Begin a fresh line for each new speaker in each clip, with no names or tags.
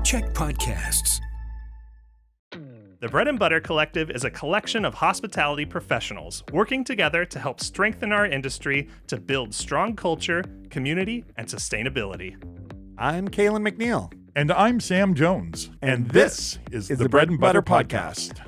Check podcasts.
The Bread and Butter Collective is a collection of hospitality professionals working together to help strengthen our industry to build strong culture, community, and sustainability.
I'm Calen McNeil.
And I'm Sam Jones. And this is the Bread and Butter Podcast.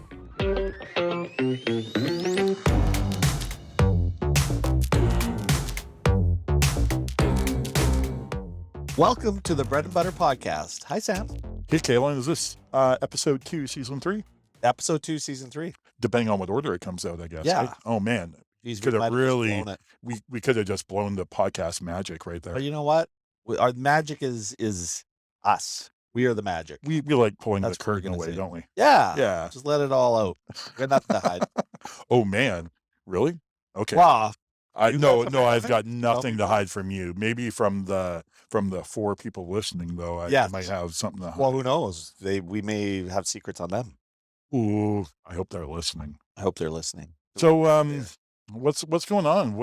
Welcome to the Bread and Butter Podcast. Hi, Sam.
Hey, Calen, is this episode 2, season 3?
Episode 2, season 3.
Depending on what order it comes out, I guess.
Yeah.
Right? Oh, man.
Jeez,
Could
we might
have
have
really,
just blown it.
we could have just blown the podcast magic right there.
But you know what? Our magic is us. We are the magic.
We like pulling
That's
the
what we're
curtain
gonna
away,
say.
don't we?
Yeah.
Yeah.
Just let it all out. We got nothing to hide.
Oh, man. Really? Okay.
Wow.
I
you
no,
got
no, I've
something?
got nothing to hide from you. Maybe from the 4 people listening, though. I
Yes.
might have something to hide.
Well, who knows? We may have secrets on them.
Ooh, I hope they're listening.
I hope they're listening.
So,
Yeah.
what's going on?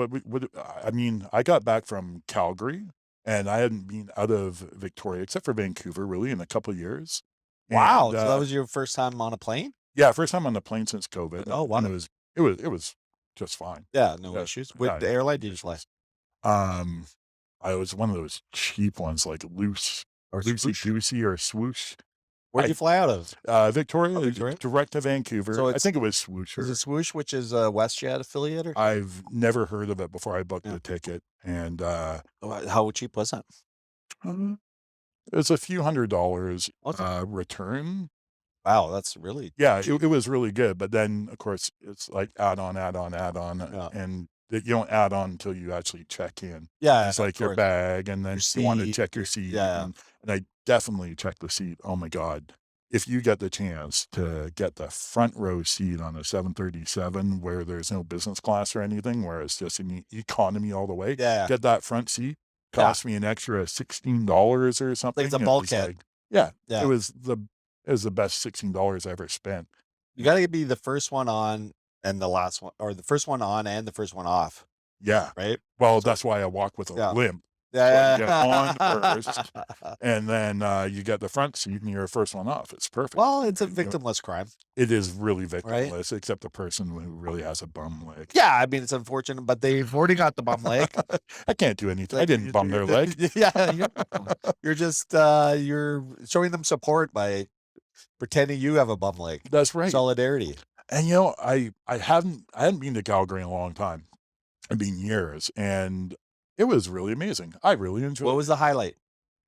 I mean, I got back from Calgary, and I hadn't been out of Victoria except for Vancouver, really, in a couple of years.
Wow.
And,
So that was your first time on a plane?
yeah, first time on the plane since COVID.
Oh, wow.
And it was just fine.
Yeah. No
Yeah.
issues.
Yeah.
With the airline did you fly?
I was one of those cheap ones, like loosey goosey or swoosh.
Where'd you fly out of?
Victoria,
Victoria?
direct to Vancouver.
So
I
it's-
think it was Swoosh.
Is it Swoosh, which is a WestJet affiliate? Or
I've never heard of it before I booked
Yeah.
the ticket, and
how cheap was that?
it was a few $100
Okay.
return.
Wow, that's really
Yeah, it was really good. But then, of course, it's like add on,
Yeah.
and you don't add on until you actually check in.
yeah.
It's like
of
your
course.
bag, and then
Your
you want to
seat,
check your seat.
yeah.
And I definitely checked the seat. Oh my God. If you get the chance to get the front row seat on a 737 where there's no business class or anything, where it's just in economy all the way,
Yeah.
get that front seat.
Yeah.
Cost me an extra $16 or something.
it's a
It was
bulkhead.
like- yeah,
Yeah.
It was the best $16 I ever spent.
You got to be the first one on and the last one, or the first one on and the first one off,
Yeah.
right?
Well, that's why I walk with a
Yeah.
limp.
Yeah.
get on first. And then you get the front seat and you're first one off. It's perfect.
Well, it's a
You know,
victimless crime.
It is really victimless, except the person who really has a bum leg.
Yeah, I mean it's unfortunate, but they've already got the bum leg.
I can't do anything. I
Like,
didn't bum their leg.
Yeah, you're just you're showing them support by pretending you have a bum leg.
That's right.
Solidarity.
And you know, I hadn't been to Calgary in a long time. It's been years, and it was really amazing. I really enjoyed
What
it.
was the highlight?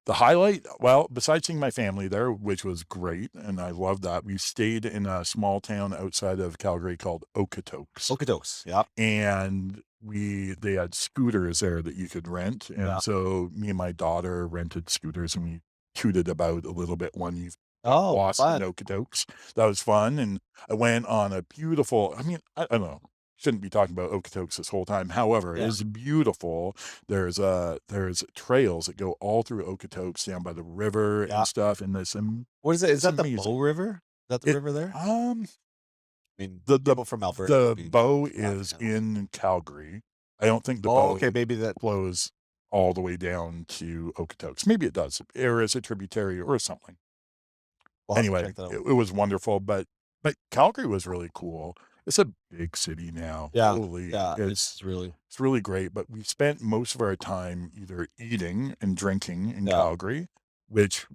The highlight, well, besides seeing my family there, which was great, and I loved that, we stayed in a small town outside of Calgary called Okotoks.
Okotoks. Yeah.
And they had scooters there that you could rent. And
Yeah.
so me and my daughter rented scooters, and we tooted about a little bit one evening.
Oh,
Boston,
fun.
Okotoks. That was fun. And I went on a beautiful, I don't know, shouldn't be talking about Okotoks this whole time. However,
Yeah.
it is beautiful. There's trails that go all through Okotoks down by the river
Yeah.
and stuff. And there's some,
What is it? Is
it's
that the
amazing.
Bow River? Is that the
It-
river there?
um,
I mean,
the
people from Alberta.
the
would be
bow
laughing
is
at us.
in Calgary. I don't think the
Oh,
bow
okay, maybe that.
flows all the way down to Okotoks. Maybe it does, or is a tributary or something.
We'll have to
Anyway,
check that out.
it was wonderful, but Calgary was really cool. It's a big city now.
Yeah,
Holy,
yeah,
it's
it's really
really great. But we spent most of our time either eating and drinking in
Yeah.
Calgary, which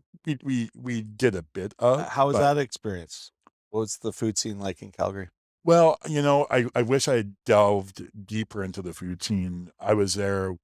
we did a bit of.
How was
but-
that experience? What was the food scene like in Calgary?
Well, you know, I wish I had delved deeper into the food scene. I was there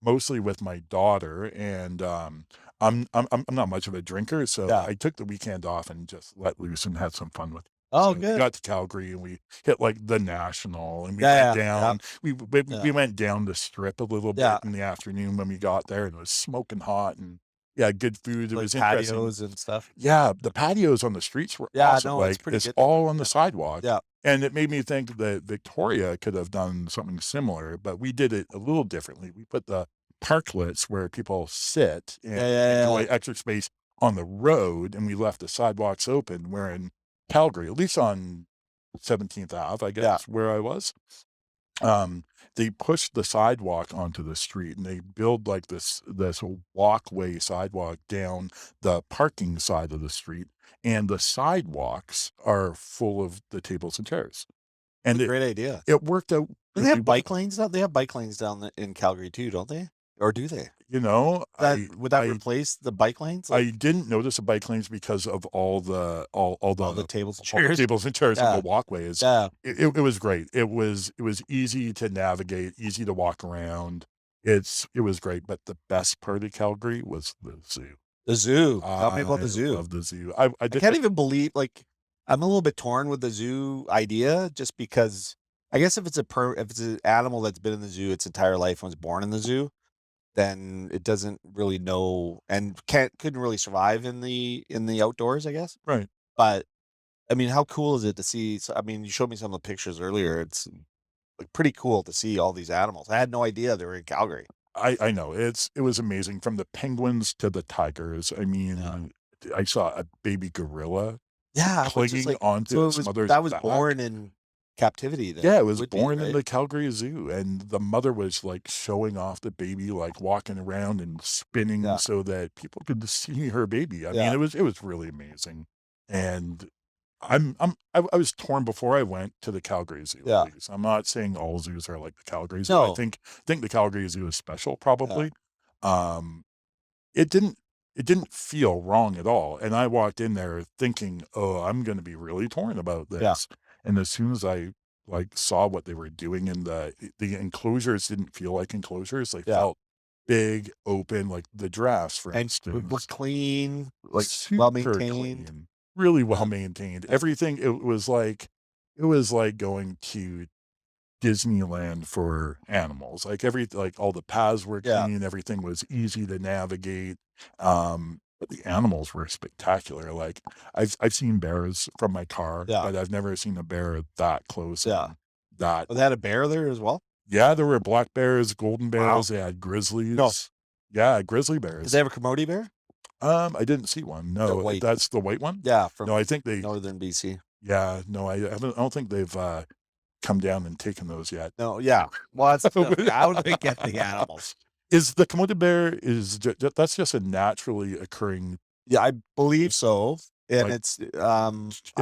mostly with my daughter, and I'm not much of a drinker, so
Yeah.
I took the weekend off and just let loose and had some fun with it.
Oh,
So we
good.
got to Calgary and we hit like the National, and we
Yeah,
went
yeah,
down. We
Yeah.
went down the strip a little bit
Yeah.
in the afternoon when we got there, and it was smoking hot, and yeah, good food. It
Like
was interesting.
patios and stuff.
Yeah, the patios on the streets were
Yeah,
awesome.
no, it's
Like
pretty
it's
good.
all on the sidewalk.
Yeah.
And it made me think that Victoria could have done something similar, but we did it a little differently. We put the parklets where people sit and
Yeah.
enjoy extra space on the road, and we left the sidewalks open. Where in Calgary, at least on 17th Ave, I guess, where I was, They pushed the sidewalk onto the street, and they build like this walkway sidewalk down the parking side of the street, and the sidewalks are full of the tables and chairs,
What
and
a great idea.
it worked out
Do they
really
have
well.
bike lanes down? They have bike lanes down in Calgary too, don't they? Or do they?
You know,
Would that replace the bike lanes?
I didn't notice the bike lanes because of all the
tables and
all the
chairs.
tables and chairs
Yeah.
and the walkways.
Yeah.
It was great. It was easy to navigate, easy to walk around. It was great, but the best part of Calgary was the zoo.
The zoo. Tell me about the
I
zoo.
love the zoo. I
I
did
can't even believe, like, I'm a little bit torn with the zoo idea, just because I guess if it's an animal that's been in the zoo its entire life and was born in the zoo, then it doesn't really know and couldn't really survive in the outdoors, I guess.
right.
But I mean, how cool is it to see? So, I mean, you showed me some of the pictures earlier. It's like pretty cool to see all these animals. I had no idea they were in Calgary.
I know. It was amazing from the penguins to the tigers. I mean, I saw a baby gorilla
Yeah,
clinging onto
so
its mother's
that was
back.
born in captivity. Then
Yeah, it was
would be,
born in
right?
the Calgary Zoo, and the mother was, like, showing off the baby, like, walking around and spinning
Yeah.
so that people could see her baby. I
Yeah.
mean, it was really amazing, and I was torn before I went to the Calgary Zoo,
Yeah.
at least. I'm not saying all zoos are like the Calgary Zoo.
No.
I think the Calgary Zoo is special, probably. It didn't feel wrong at all, and I walked in there thinking, "Oh, I'm gonna be really torn about this." And as soon as I, like, saw what they were doing in the enclosures didn't feel like enclosures, they felt big, open, like the giraffes, for
And
instance.
was clean, like
Super
well maintained.
clean, really well maintained. Everything it was like going to Disneyland for animals. Like all the paths were
Yeah.
clean, everything was easy to navigate. But the animals were spectacular. Like I've seen bears from my car,
Yeah.
but I've never seen a bear that close.
Yeah.
and That
Well, they had a bear there as well.
yeah, there were black bears, golden
Wow.
bears, they had grizzlies.
No.
Yeah, grizzly
Did
bears.
they have a Coyote bear?
I didn't see one.
They're
No,
white.
that's the white one?
Yeah, from
No, I think they
northern BC.
yeah, no, I don't think they've come down and taken those yet.
No, yeah. Well, that's how do they get the animals?
Is the Komodo bear that's just a naturally occurring
Yeah, I believe so. And
Like,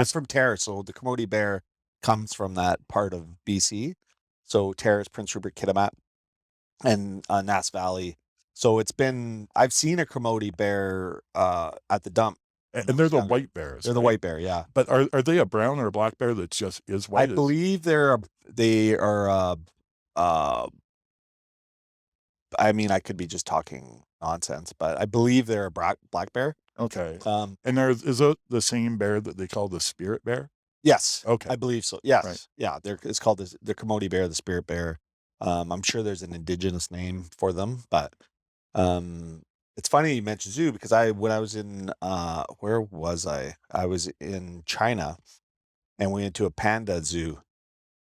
it's from Terrace, so the Coyote bear comes from that part of BC. So Terrace, Prince Rupert, Kitimat, and Nass Valley. So I've seen a Coyote bear at the dump.
and they're the white bears.
They're the
right?
white bear, yeah.
But are they a brown or a black bear that just is
I
white?
believe they are I mean, I could be just talking nonsense, but I believe they're a black bear.
Okay. And is it the same bear that they call the spirit bear?
Yes.
Okay.
I believe so. Yes.
Right.
Yeah. It's called the Coyote bear, the spirit bear. I'm sure there's an indigenous name for them, but it's funny you mentioned zoo because when I was in where was I? I was in China, and we went to a panda zoo,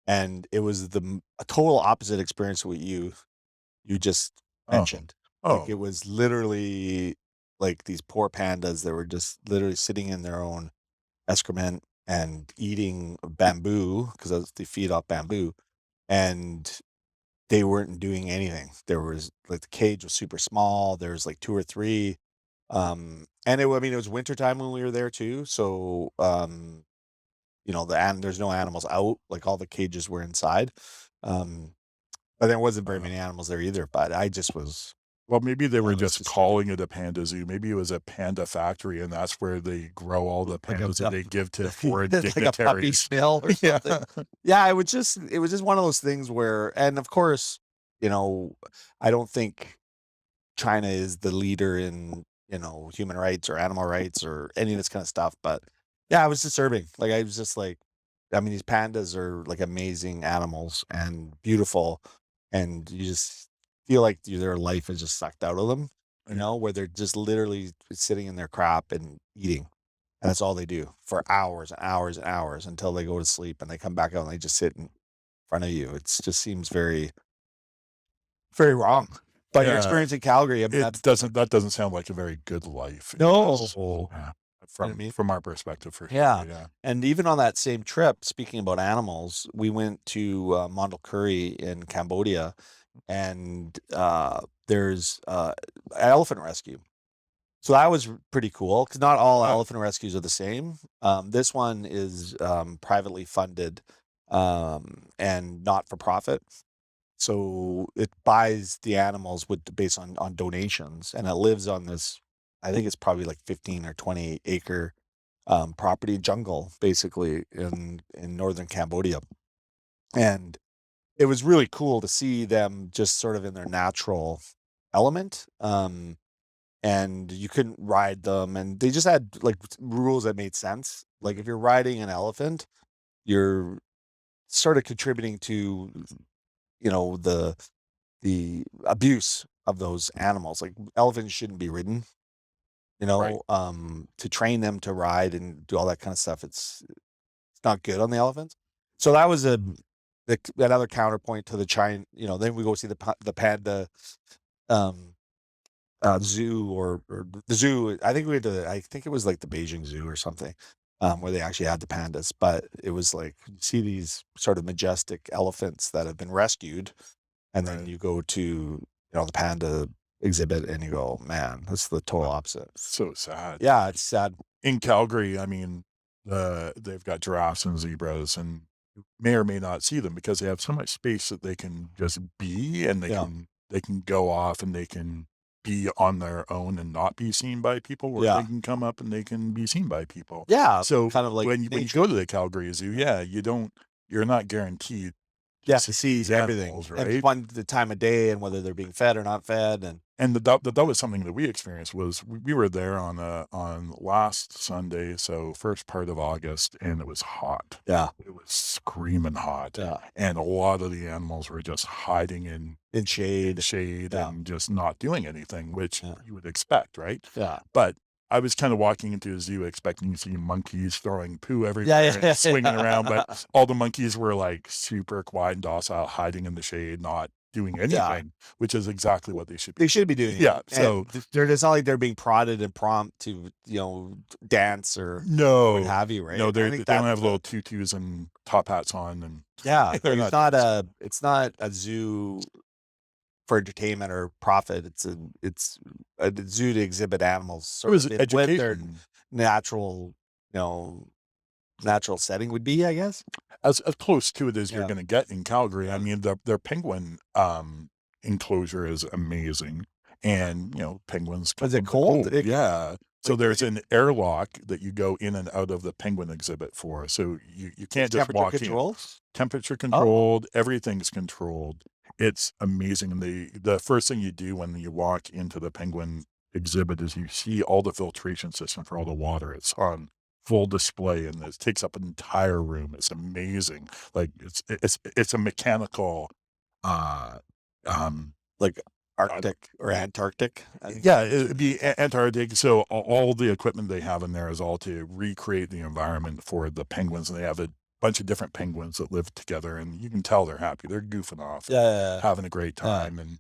and it was a total opposite experience of what you just mentioned. Like it was literally like these poor pandas that were just literally sitting in their own excrement and eating bamboo because they feed off bamboo, and they weren't doing anything. There was like the cage was super small. There was like 2 or 3. And it was wintertime when we were there too. So there's no animals out, like all the cages were inside. But there wasn't very many animals there either. But I just was
Well, maybe they were
was
just
just-
calling it a panda zoo. Maybe it was a panda factory, and that's where they grow all the
Like a
pandas that they give to foreign
like a puppy
dignitaries.
mill or
Yeah.
something. Yeah, it was just one of those things where, and of course, I don't think China is the leader in, human rights or animal rights or any of this kind of stuff. But yeah, it was disturbing. Like I was just like, I mean, these pandas are like amazing animals and beautiful, and you just feel like their life is just sucked out of them, where they're just literally sitting in their crap and eating. And that's all they do for hours and hours and hours until they go to sleep, and they come back out and they just sit in front of you. It just seems very, very wrong. But your
Yeah.
experience in Calgary, I mean,
That doesn't sound like a very good life.
no.
Yeah.
You know what I mean?
from our perspective, for
Yeah.
sure. Yeah.
And even on that same trip, speaking about animals, we went to Mondulkiri in Cambodia, and there's elephant rescue. So that was pretty cool because not all
Ah,
elephant rescues are the same. This one is privately funded and not for profit. So it buys the animals based on donations, and it lives on this. I think it's probably like 15 or 20 acre property jungle, basically in northern Cambodia, and it was really cool to see them just sort of in their natural element. And you couldn't ride them, and they just had like rules that made sense. Like if you're riding an elephant, you're sort of contributing to, the abuse of animals. Animals. Like elephants shouldn't be ridden,
right.
to train them to ride and do all that kind of stuff. It's not good on the elephants. So that was another counterpoint to the China. Then we go see the panda um zoo, or the zoo. I think I think it was like the Beijing Zoo or something, where they actually had the pandas. But it was like you see these sort of majestic elephants that have been rescued, and then
Right.
you go to the panda exhibit, and you go, man, that's the total opposite.
So sad.
Yeah, it's sad.
In Calgary, I mean, they've got giraffes and zebras, and you may or may not see them because they have so much space that they can just be, and
Yeah,
they can go off and they can be on their own and not be seen by people, or they
yeah,
can come up and they can be seen by people.
yeah.
So
Kind of like
when you
nature.
go to the Calgary Zoo, yeah, you're not guaranteed to
Yeah,
see
to see
these
everything
animals,
and
right?
find the time of day and whether they're being fed or not fed, and
And that was something that we experienced. Was we were there on last Sunday, so first part of August, and it was hot.
yeah,
It was screaming hot,
yeah,
and a lot of the animals were just hiding
in
in
shade.
shade
Yeah,
and just not doing anything, which
yeah,
you would expect, right?
yeah,
But I was kinda walking into a zoo expecting to see monkeys throwing poo
yeah,
everywhere and
yeah,
swinging around, but
yeah.
all the monkeys were, like, super quiet and docile, hiding in the shade, not doing
Yeah.
anything, which is exactly what they should be
They should be
doing.
doing it,
Yeah, so
and it's not like they're being prodded and prompt to, dance or what
no,
have you, right?
no,
And I
they
think
don't have
that's
little tutus and top hats on, and
yeah,
they're
like
not doing stuff.
it's not a zoo for entertainment or profit. It's a zoo to exhibit animals
It
sort
was
of in what their
education.
natural, you know, natural setting would be, I guess.
As close to it as you're
Yeah.
gonna get in Calgary. I
Yeah.
mean, their penguin, enclosure is amazing, and, penguins come
Was it
from the
cold?
cold. Yeah. So
Like,
there's an airlock that you go in and out of the penguin exhibit for, so you
it's
can't just
temperature
walk in.
controlled?
Temperature
Oh,
controlled, everything's controlled. It's amazing, and the first thing you do when you walk into the penguin exhibit is you see all the filtration system for all the water. It's on full display, and it takes up an entire room. It's amazing. Like, it's a mechanical, uh, um,
like
I don't
Arctic or Antarctic, I think.
yeah, it'd be Antarctic, so all the equipment they have in there is all to recreate the environment for the penguins, and they have a bunch of different penguins that live together, and you can tell they're happy. They're goofing off and
Yeah,
having a great
yeah.
time, and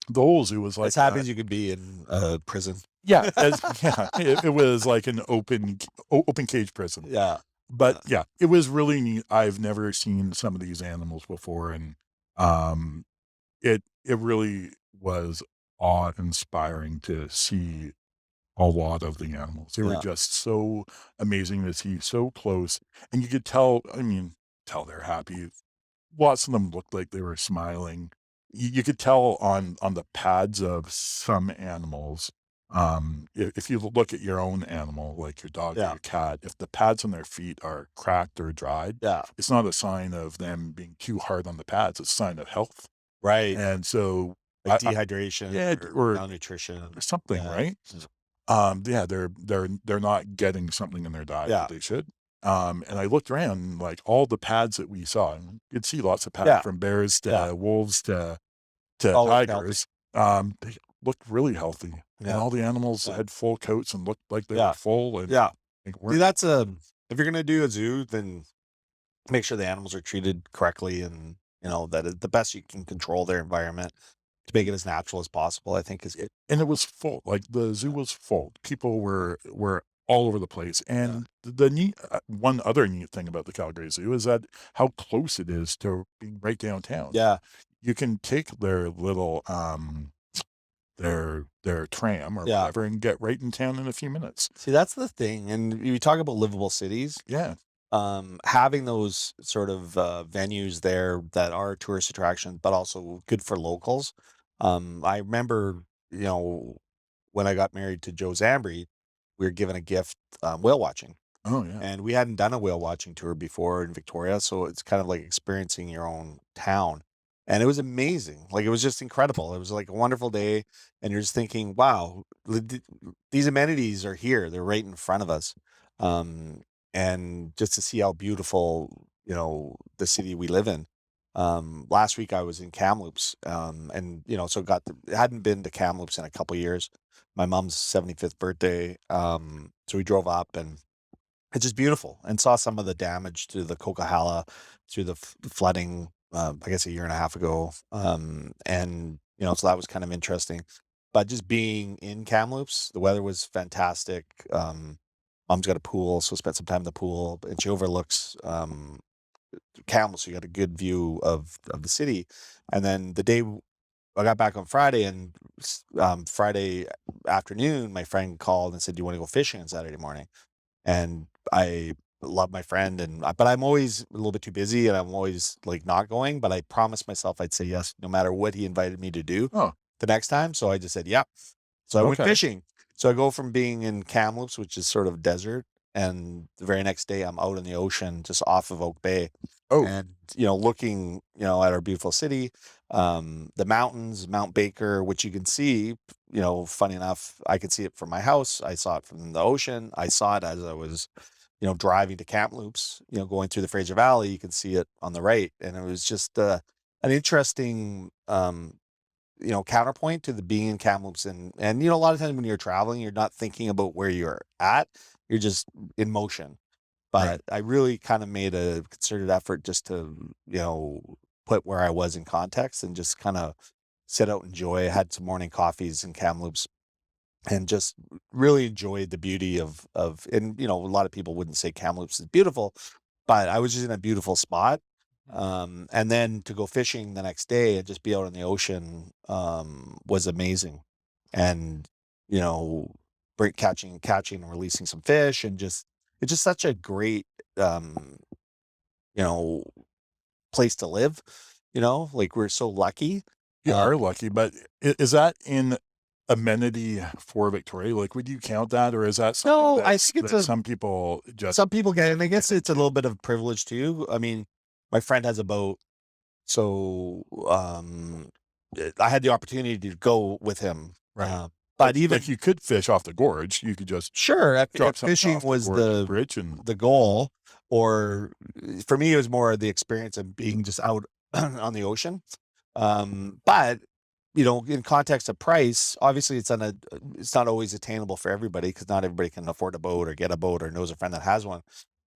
the whole zoo was
As
like
happy
that.
as you could be in prison.
Yeah, yeah, it was like an open cage prison.
Yeah,
But,
yeah,
yeah, it was really neat. I've never seen some of these animals before, and, um, it really was awe-inspiring to see a lot of the animals. They were
yeah,
just so amazing to see so close, and you could tell, I mean, tell they're happy. Lots of them looked like they were smiling. You could tell on the pads of some animals, if you look at your own animal, like your dog or
yeah,
your cat, if the pads on their feet are cracked or dried,
yeah.
it's not a sign of them being too hard on the pads, it's a sign of health.
Right.
And so
Like
I
dehydration
yeah,
or
or
malnutrition.
something,
Yeah.
right? Yeah, they're not getting something in their diet
Yeah.
that they should. And I looked around, and, like, all the pads that we saw, and you'd see lots of pads
Yeah.
from bears
Yeah.
to wolves to
All look healthy.
tigers. They looked really healthy, and
Yeah.
all the animals
Yeah.
had full coats and looked like they were
Yeah.
full, and
Yeah.
like,
See,
weren't
that's if you're gonna do a zoo, then make sure the animals are treated correctly, and that the best you can control their environment to make it as natural as possible, I think is
and it was full, like, the zoo was full. People were all over the place.
Yeah.
And the neat one other neat thing about the Calgary Zoo is that how close it is to being right downtown.
Yeah.
You can take their little their tram or
Yeah.
whatever and get right in town in a few minutes.
See, that's the thing. And you talk about livable cities.
Yeah.
Having those sort of venues there that are tourist attractions, but also good for locals. I remember, you know, when I got married to Joe Zambri, we were given a gift whale watching.
Oh, yeah.
And we hadn't done a whale watching tour before in Victoria, so it's kind of like experiencing your own town. And it was amazing. Like it was just incredible. It was like a wonderful day, and you're just thinking, "Wow, these amenities are here. They're right in front of us." Um, and just to see how beautiful, the city we live in. Last week I was in Kamloops, and so hadn't been to Kamloops in a couple years. My mom's 75th birthday, so we drove up and it's just beautiful, and saw some of the damage to the Coquihalla through the flooding, I guess a year and a half ago. And, so that was kind of interesting. But just being in Kamloops, the weather was fantastic. Mom's got a pool, so spent some time in the pool, and she overlooks Kamloops, so you got a good view of the city. And then I got back on Friday, and Friday afternoon, my friend called and said, "Do you want to go fishing on Saturday morning?" And I love my friend, but I'm always a little bit too busy, and I'm always like not going, but I promised myself I'd say yes no matter what he invited me to do
Oh,
the next time. So I just said, "Yep." So I went
okay.
fishing. So I go from being in Kamloops, which is sort of desert, and the very next day I'm out in the ocean just off of Oak Bay,
Oh,
and looking at our beautiful city, the mountains, Mount Baker, which you can see. Funny enough, I could see it from my house. I saw it from the ocean. I saw it as I was driving to Kamloops, going through the Fraser Valley. You can see it on the right, and it was just an interesting counterpoint to the being in Kamloops. And a lot of times when you're traveling, you're not thinking about where you're at, you're just in motion.
right.
But I really kind of made a concerted effort just to, put where I was in context, and just kind of sit out and enjoy. I had some morning coffees in Kamloops, and just really enjoyed the beauty and a lot of people wouldn't say Kamloops is beautiful, but I was just in a beautiful spot. And then to go fishing the next day and just be out in the ocean was amazing. And you know catching and releasing some fish, and just it's just such a great um you know place to live. Like, we're so lucky.
You
uh
are lucky, but is that in amenity for Victoria? Like, would you count that, or is that something
no, I think it's
that
a
some people just
some people get it, and I guess it's a little bit of privilege too. I mean, my friend has a boat, so I had the opportunity to go with him.
right?
But even
Like, you could fish off the gorge. You could just
sure,
drop
if
something
fishing
off the
was
gorge bridge and
the goal, or for me, it was more the experience of being just out on the ocean. But in context of price, obviously it's not always attainable for everybody, because not everybody can afford a boat or get a boat or knows a friend that has one.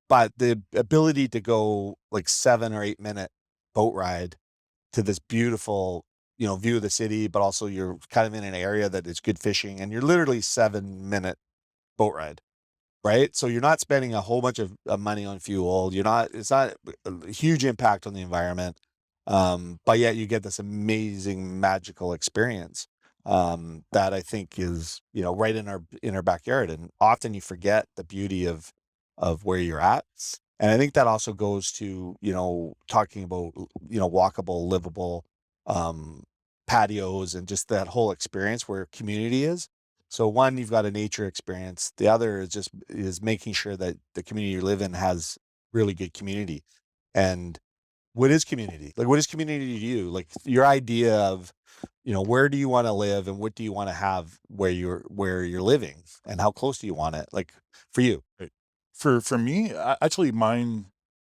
But the ability to go like 7 or 8 minute boat ride to this beautiful, view of the city, but also you're kind of in an area that is good fishing, and you're literally 7 minute boat ride. Right? So you're not spending a whole bunch of money on fuel. It's not a huge impact on the environment. But yet you get this amazing magical experience that I think is, right in our backyard. And often you forget the beauty of where you're at. And I think that also goes to, talking about, walkable, livable um patios, and just that whole experience where community is. So one, you've got a nature experience. The other is making sure that the community you live in has really good community. And what is community? Like, what is community to you? Like, your idea of, where do you want to live, and what do you want to have where you're living, and how close do you want it? Like, for you.
right. For me, actually, mine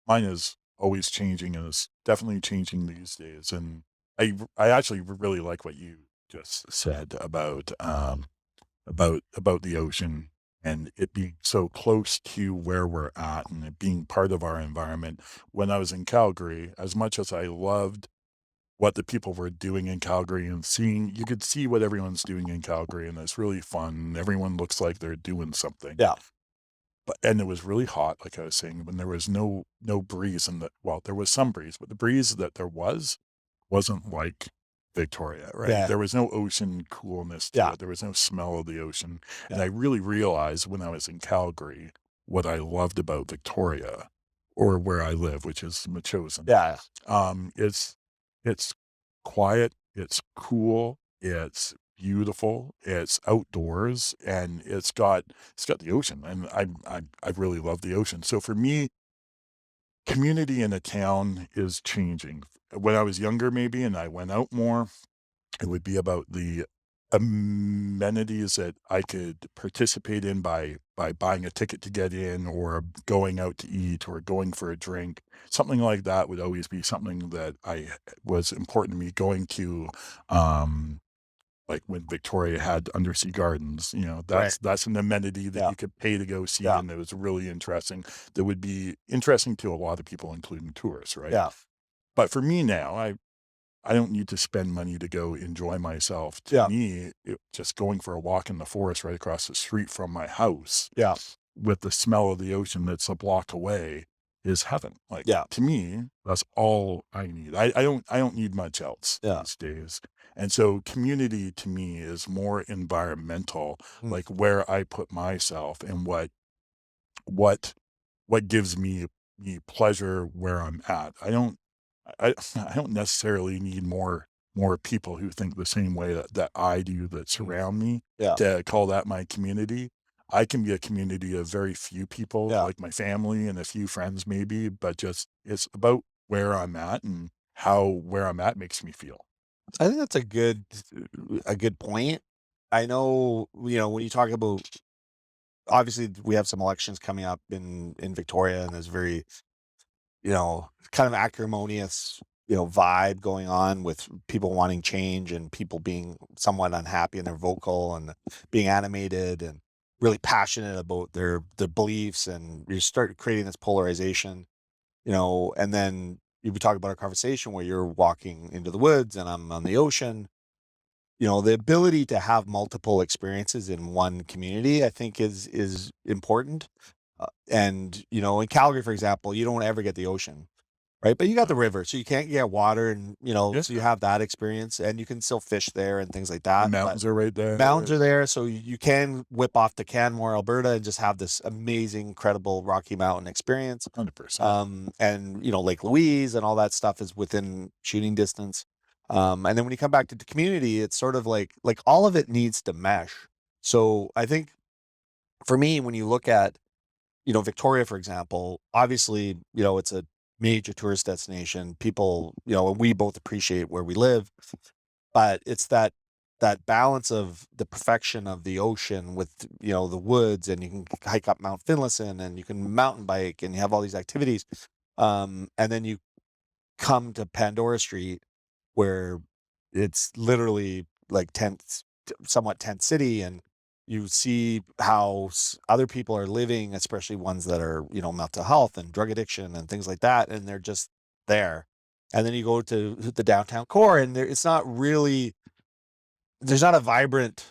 is always changing, and is definitely changing these days. And I actually really like what you just said about the ocean and it being so close to where we're at and it being part of our environment. When I was in Calgary, as much as I loved what the people were doing in Calgary and seeing, you could see what everyone's doing in Calgary, and it's really fun. Everyone looks like they're doing something.
Yeah.
and it was really hot, like I was saying, when there was no breeze well, there was some breeze, but the breeze that there wasn't like Victoria, right?
Yeah.
There was no ocean coolness to
Yeah.
it. There was no smell of the ocean. And
Yeah.
I really realized when I was in Calgary what I loved about Victoria, or where I live, which is Machosen.
Yeah.
It's quiet, it's cool, it's beautiful, it's outdoors, and it's got the ocean, and I really love the ocean. So for me, community in a town is changing. When I was younger, maybe, and I went out more, it would be about the amenities that I could participate in by buying a ticket to get in, or going out to eat, or going for a drink. Something like that would always be something that was important to me. Going to, like when Victoria had undersea gardens,
Right.
that's an amenity that
Yeah.
you could pay to go see,
Yeah.
and it was really interesting. That would be interesting to a lot of people, including tourists, right?
Yeah.
But for me now, I don't need to spend money to go enjoy myself. To
Yeah.
me, just going for a walk in the forest right across the street from my house
Yeah.
with the smell of the ocean that's a block away is heaven. Like,
Yeah.
to me, that's all I need. I don't need much else
Yeah.
these days. And so community to me is more environmental,
Mm.
like where I put myself, and what gives me pleasure where I'm at. I don't necessarily need more people who think the same way that I do, that surround me,
Yeah.
to call that my community. I can be a community of very few people,
Yeah.
like my family and a few friends maybe, but just it's about where I'm at and how where I'm at makes me feel.
I think that's a good point. I know, when you talk about, obviously we have some elections coming up in Victoria, and there's very, kind of acrimonious, vibe going on with people wanting change and people being somewhat unhappy, and they're vocal and being animated and really passionate about their beliefs, and you start creating this polarization, and then you talk about our conversation where you're walking into the woods and I'm on the ocean. The ability to have multiple experiences in one community, I think is important. And in Calgary, for example, you don't ever get the ocean, right? But you got the river, so you can't get water, and
Yeah.
so you have that experience, and you can still fish there and things like
The
that. But
mountains are right there.
mountains are there, so you can whip off to Canmore, Alberta, and just have this amazing, incredible Rocky Mountain experience.
100%.
And Lake Louise and all that stuff is within shooting distance. And then when you come back to the community, it's sort of like all of it needs to mesh. So I think for me, when you look at, Victoria, for example, obviously, it's a major tourist destination. People, and we both appreciate where we live, but it's that balance of the perfection of the ocean with, the woods, and you can hike up Mount Finlayson, and you can mountain bike, and you have all these activities. And then you come to Pandora Street, where it's literally like somewhat tent city, and you see how other people are living, especially ones that are, mental health and drug addiction and things like that, and they're just there. And then you go to the downtown core, and it's not really, there's not a vibrant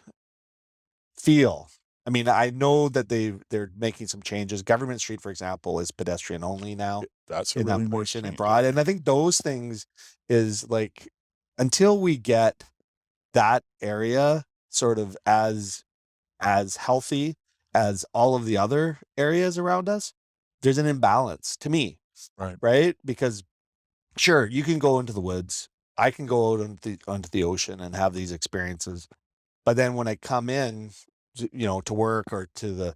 feel. I mean, I know that they're making some changes. Government Street, for example, is pedestrian only now
That's a
in that
really nice
portion and
change.
broad. And I think those things is like, until we get that area sort of as healthy as all of the other areas around us, there's an imbalance to me,
Right.
right? Because sure, you can go into the woods, I can go out onto the ocean and have these experiences, but then when I come in, to work or to the,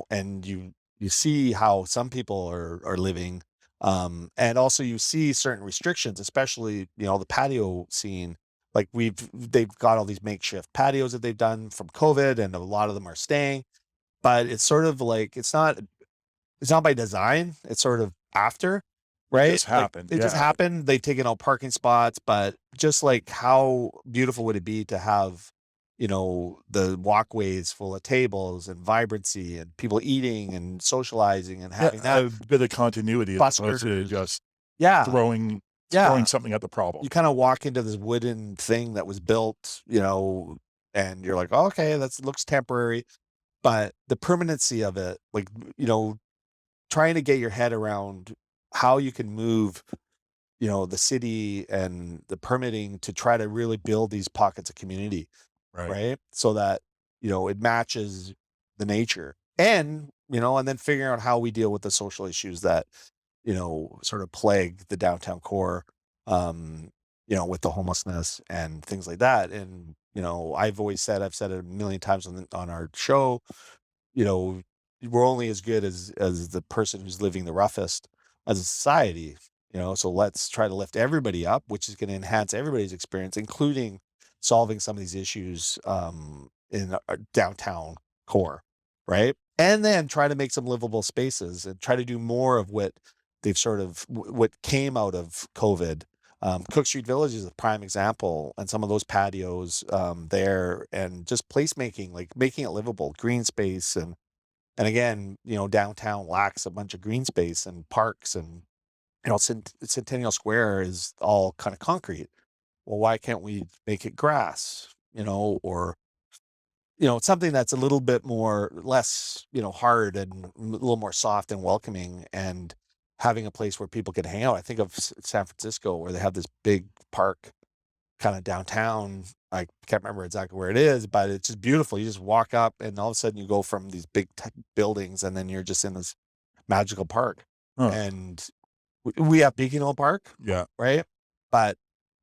and you see how some people are living, and also you see certain restrictions, especially, the patio scene. Like they've got all these makeshift patios that they've done from COVID, and a lot of them are staying, but it's sort of like, it's not by design. It's sort of after, right?
just
Like,
happened,
it just
yeah.
happened. They've taken out parking spots, but just like, how beautiful would it be to have, the walkways full of tables and vibrancy and people eating and socializing and having
Yeah,
that.
a bit of continuity as opposed to
Buskers.
just
Yeah.
throwing
Yeah.
something at the problem.
You kind of walk into this wooden thing that was built, and you're like, oh, okay, that looks temporary. but the permanency of it, like, trying to get your head around how you can move, the city and the permitting to try to really build these pockets of community,
Right.
right? So that, it matches the nature. And then figuring out how we deal with the social issues that, sort of plague the downtown core, um, with the homelessness and things like that. And, I've said it a million times on our show, you know, we're only as good as the person who's living the roughest as a society, so let's try to lift everybody up, which is going to enhance everybody's experience, including solving some of these issues in our downtown core, right? And then try to make some livable spaces and try to do more of what they've sort of what came out of COVID. Cook Street Village is a prime example, and some of those patios there, and just placemaking, like making it livable, green space, and again, downtown lacks a bunch of green space and parks, and Centennial Square is all kind of concrete. Well, why can't we make it grass? Or something that's a little bit more less, hard and a little more soft and welcoming, and having a place where people can hang out. I think of San Francisco, where they have this big park kind of downtown. I can't remember exactly where it is, but it's just beautiful. You just walk up, and all of a sudden you go from these big buildings, and then you're just in this magical park.
Huh.
And we have Beacon Hill Park,
Yeah.
right? But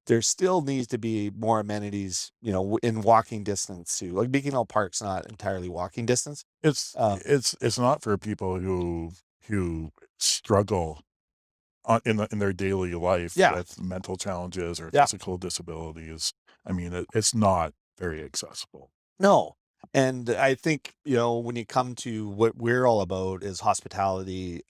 there still needs to be more amenities, in walking distance too. Like Beacon Hill Park's not entirely walking distance.
It's
Um,
it's not for people who struggle in their daily life
Yeah.
with mental challenges or
Yeah.
physical disabilities. I mean, it's not very accessible.
No. And I think, when you come to what we're all about is hospitality,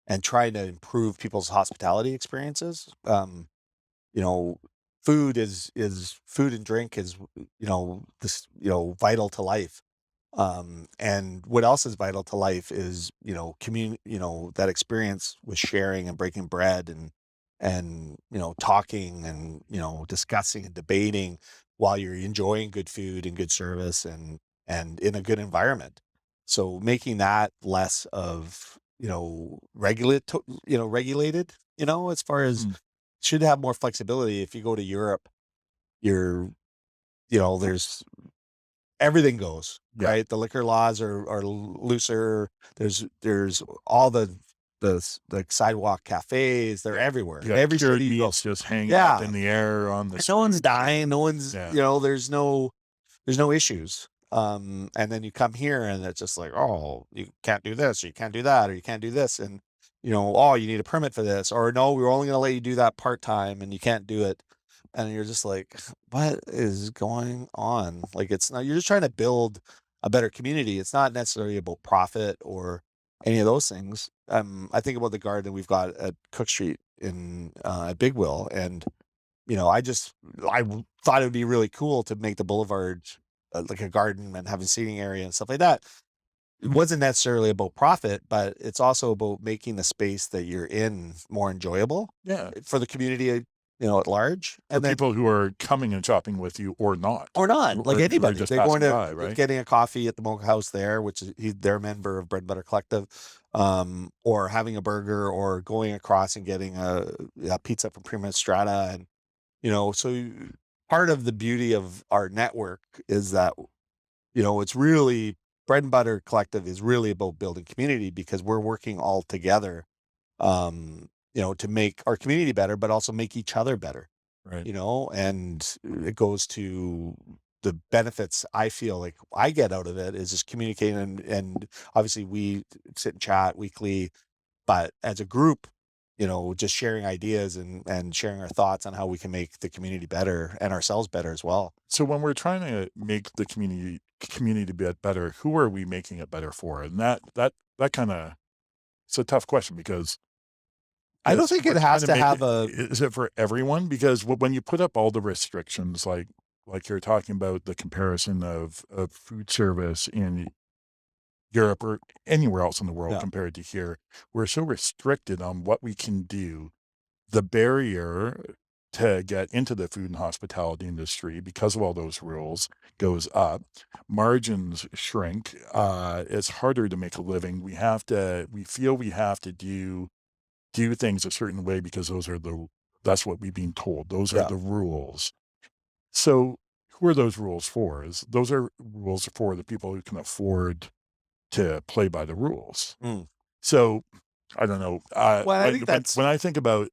and trying to improve people's hospitality experiences. You know, food and drink is, this, vital to life. And what else is vital to life is, that experience with sharing and breaking bread, and talking, and discussing and debating while you're enjoying good food and good service, and in a good environment. So making that less of, regulated, as far as
Mm.
should have more flexibility. If you go to Europe, you're there's everything goes,
Yeah.
right? The liquor laws are looser. There's all the sidewalk cafes. They're everywhere.
You got
Every
cured
city you go.
meats just hanging up
Yeah.
in the air on the
No one's dying. No one's,
Yeah.
there's no issues. And then you come here, and it's just like, oh, you can't do this, or you can't do that, or you can't do this. And, oh, you need a permit for this, or no, we're only going to let you do that part-time, and you can't do it. And you're just like, what is going on? Like, it's not, you're just trying to build a better community. It's not necessarily about profit or any of those things. I think about the garden we've got at Cook Street at Big Will, and thought it would be really cool to make the boulevard like a garden and have a seating area and stuff like that. It wasn't necessarily about profit, but it's also about making the space that you're in more enjoyable
Yeah.
for the community, at large.
For
And then,
people who are coming and shopping with you or not.
like
Or
anybody,
just
they're going
passing
to
by, right?
getting a coffee at the Mocha House there, which is they're a member of Bread and Butter Collective, or having a burger, or going across and getting a pizza from Prima Strata. And so part of the beauty of our network is that, it's really Bread and Butter Collective is really about building community, because we're working all together, to make our community better, but also make each other better,
Right.
and it goes to the benefits I feel like I get out of it is just communicating, and obviously we sit and chat weekly, but as a group, just sharing ideas, and sharing our thoughts on how we can make the community better and ourselves better as well.
So when we're trying to make the community better, who are we making it better for? And that kind of it's a tough question because
I don't
yes,
think
we're
it has
trying
to
make
have
is it for everyone? Because when you put up all the restrictions, like you're talking about the comparison of food service in Europe or anywhere else in the world
Yeah.
compared to here, we're so restricted on what we can do. The barrier to get into the food and hospitality industry because of all those rules goes up. Margins shrink. It's harder to make a living. We feel we have to do things a certain way because that's what we've been told. Those are
Yeah.
the rules. So who are those rules for? Those are rules for the people who can afford to play by the rules.
Mm.
So I don't know.
Well, I think that's
When I think about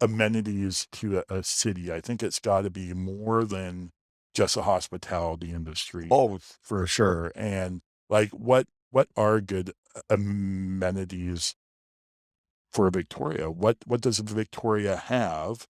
amenities to a city, I think it's got to be more than just a hospitality industry
both
for sure. And like, what are good amenities for Victoria? What does Victoria have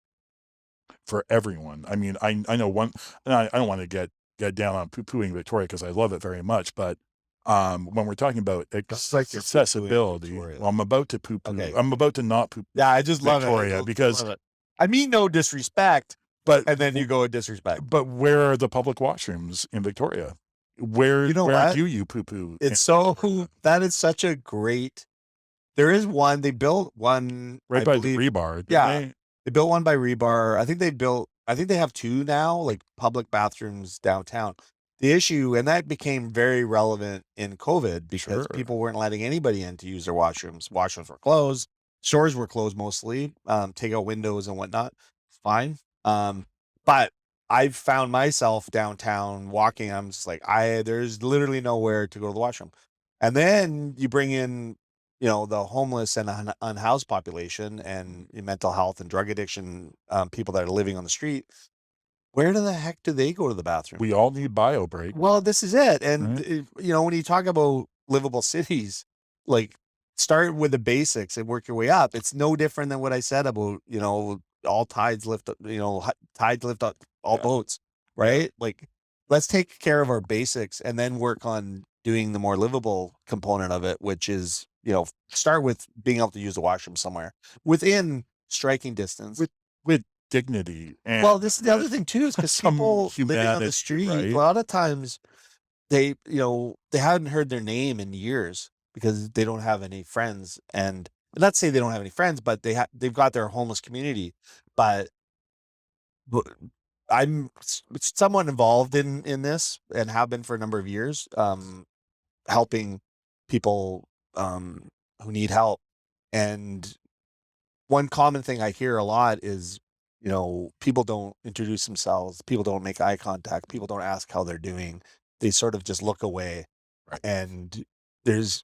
for everyone? I mean, I know one, and I don't want to get down on poo-pooing Victoria because I love it very much, but when we're talking about
Just like you're poo-pooing
accessibility,
Victoria.
well, I'm about to poo-poo.
Okay.
I'm about to not poo
Yeah, I just love
Victoria
it.
because,
Love it. I mean, no disrespect,
but
and then you go with disrespect.
but where are the public washrooms in Victoria? Where
You know
where
what?
do you poo-poo?
It's so that is such a great. There is one. They built one
Right
I
by
believe.
the rebar, didn't
Yeah,
they?
they built one by Rebar. I think they have two now, like public bathrooms downtown. The issue, and that became very relevant in COVID because
Sure.
people weren't letting anybody in to use their washrooms. Washrooms were closed. Stores were closed mostly. Take out windows and whatnot. Fine. But I've found myself downtown walking. I'm just like, there's literally nowhere to go to the washroom. And then you bring in, the homeless and unhoused population and mental health and drug addiction, people that are living on the street. Where the heck do they go to the bathroom?
We all need bio break.
Well, this is it. And,
Right.
when you talk about livable cities, like start with the basics and work your way up. It's no different than what I said about, all tides lift, tides lift up all
Yeah.
boats, right? Like, let's take care of our basics and then work on doing the more livable component of it, which is, start with being able to use the washroom somewhere within striking distance.
With dignity and
Well, this is the other thing too, is because
some
people living on
humanity,
the street,
right?
a lot of times they hadn't heard their name in years because they don't have any friends. And not say they don't have any friends, but they've got their homeless community. But I'm somewhat involved in this and have been for a number of years, helping people who need help. And one common thing I hear a lot is, people don't introduce themselves, people don't make eye contact, people don't ask how they're doing. They sort of just look away.
Right.
And there's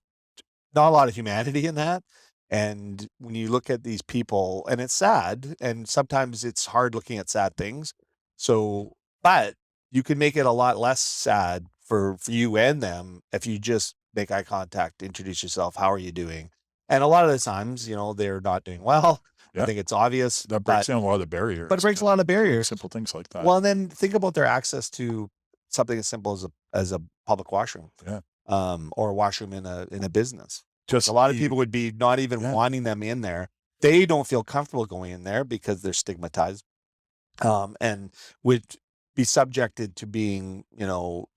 not a lot of humanity in that. And when you look at these people, and it's sad, and sometimes it's hard looking at sad things. So, but you can make it a lot less sad for you and them if you just make eye contact, introduce yourself, how are you doing? And a lot of the times, they're not doing well. I
Yeah.
think it's obvious.
That breaks down a lot of barriers.
But it breaks a lot of barriers.
Simple things like that.
Well, and then think about their access to something as simple as a public washroom.
Yeah.
Or a washroom in a business.
Just
A lot of people would be not even wanting them in there. They don't feel comfortable going in there because they're stigmatized, and would be subjected to being,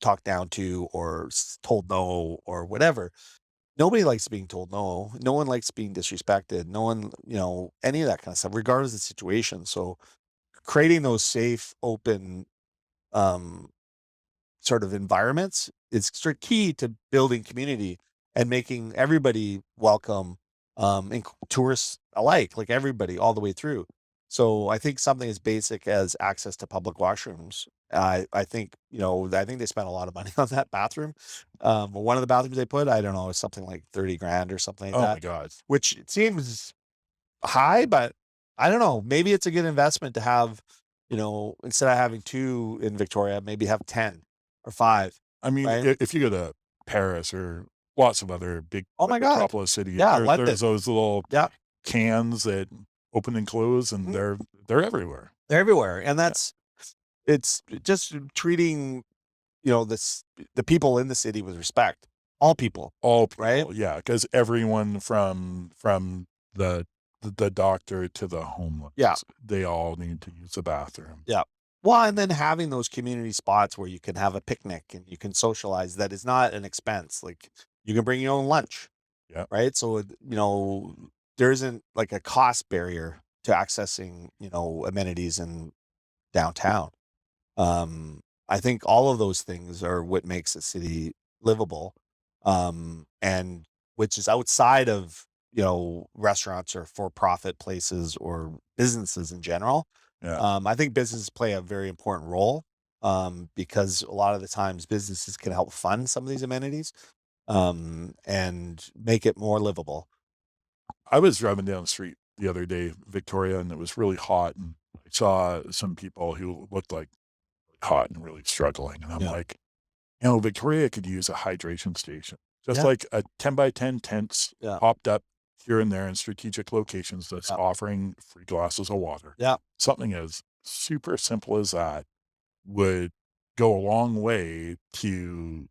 talked down to or told no or whatever. Nobody likes being told no. No one likes being disrespected. No one, any of that kind of stuff, regardless of the situation. So creating those safe, open, sort of environments is key to building community and making everybody welcome, tourists alike, like everybody all the way through. So I think something as basic as access to public washrooms. I think, I think they spent a lot of money on that bathroom. One of the bathrooms they put, I don't know, is something like 30 grand or something like
Oh
that.
my God.
Which it seems high, but I don't know. Maybe it's a good investment to have, instead of having 2 in Victoria, maybe have 10 or 5.
I mean,
Right?
if you go to Paris or lots of other big
Oh my God.
metropolis cities,
Yeah,
there's
London.
those little
Yeah.
cans that open and close, and they're everywhere.
They're everywhere. And it's just treating, the people in the city with respect. All people.
All people,
Right?
yeah, because everyone from the doctor to the homeless,
Yeah.
they all need to use the bathroom.
Yeah. Well, and then having those community spots where you can have a picnic and you can socialize, that is not an expense. Like, you can bring your own lunch.
Yeah.
Right. So, there isn't like a cost barrier to accessing, amenities in downtown. I think all of those things are what makes a city livable, and which is outside of, restaurants or for-profit places or businesses in general.
Yeah.
I think businesses play a very important role, because a lot of the times businesses can help fund some of these amenities, and make it more livable.
I was driving down the street the other day, Victoria, and it was really hot, and I saw some people who looked like hot and really struggling, and I'm
Yeah.
like, Victoria could use a hydration station. Just
Yeah.
like a 10 by 10 tents
Yeah.
popped up here and there in strategic locations that's
Yeah.
offering free glasses of water.
Yeah.
Something as super simple as that would go a long way to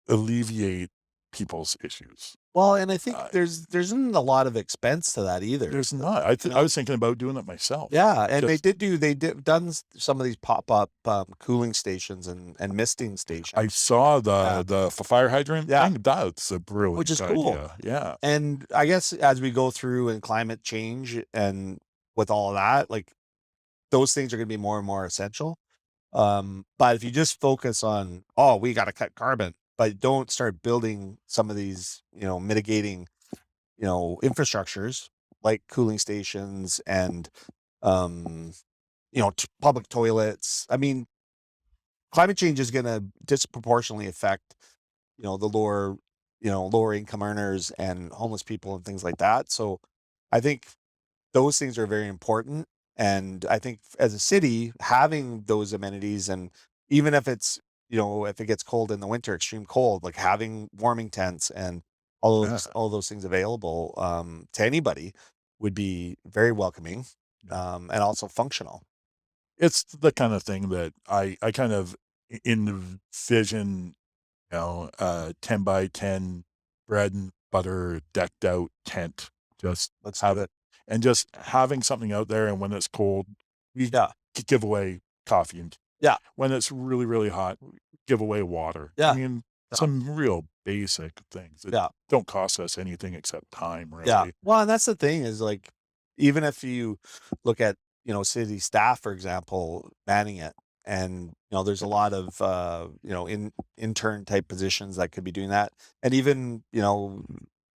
alleviate people's issues.
Well, and I think
Uh,
there isn't a lot of expense to that either.
there's not. I was thinking about doing it myself.
Yeah, and
Just
they did done some of these pop-up, cooling stations and misting
I
stations.
saw
Yeah.
the fire hydrant
Yeah.
thing. That's a brilliant
Which is cool.
idea. Yeah.
And I guess as we go through in climate change and with all of that, like, those things are gonna be more and more essential. But if you just focus on, "Oh, we gotta cut carbon," but don't start building some of these, mitigating, infrastructures like cooling stations and, um, public toilets. I mean, climate change is gonna disproportionately affect, the lower income earners and homeless people and things like that. So I think those things are very important. And I think as a city, having those amenities, and even if it's, if it gets cold in the winter, extreme cold, like having warming tents and
Yeah.
all those things available, to anybody would be very welcoming, and also functional.
It's the kind of thing that I kind of envision, 10 by 10 bread and butter decked out tent, just
Let's do
have
it.
and just having something out there, and when it's cold, we
Yeah.
give away coffee, and
Yeah.
when it's really, really hot, we give away water. I
Yeah.
mean,
Yeah.
some real basic things that
Yeah.
don't cost us anything except time,
Yeah.
really.
Well, and that's the thing is, like, even if you look at, city staff, for example, manning it, and, there's a lot of, intern type positions that could be doing that. And even,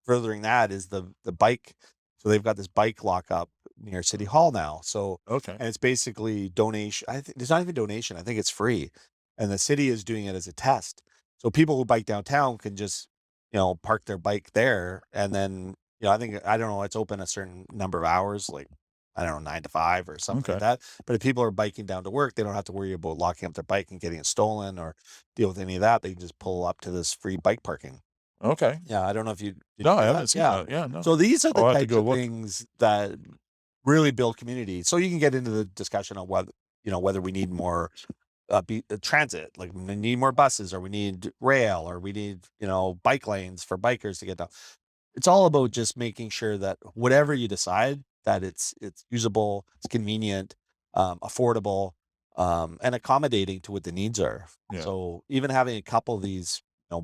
furthering that is the bike. So they've got this bike lockup near City Hall now. So,
Okay.
and it's basically donation. I think it's not even donation. I think it's free. And the city is doing it as a test. So people who bike downtown can just, park their bike there, and then, I think, I don't know, it's open a certain number of hours, like, I don't know, 9 to 5 or something like
Okay.
that. But if people are biking down to work, they don't have to worry about locking up their bike and getting it stolen or deal with any of that. They can just pull up to this free bike parking.
Okay.
Yeah, I don't know if you did
No,
you
I
know
haven't
that?
seen
Yeah.
that. Yeah, no.
So these are the
I'll have to
types
go
of
look.
things that really build community. So you can get into the discussion on whether we need more, transit, like we need more buses, or we need rail, or we need, bike lanes for bikers to get down. It's all about just making sure that whatever you decide, that it's usable, it's convenient, affordable, and accommodating to what the needs are.
Yeah.
So even having a couple of these,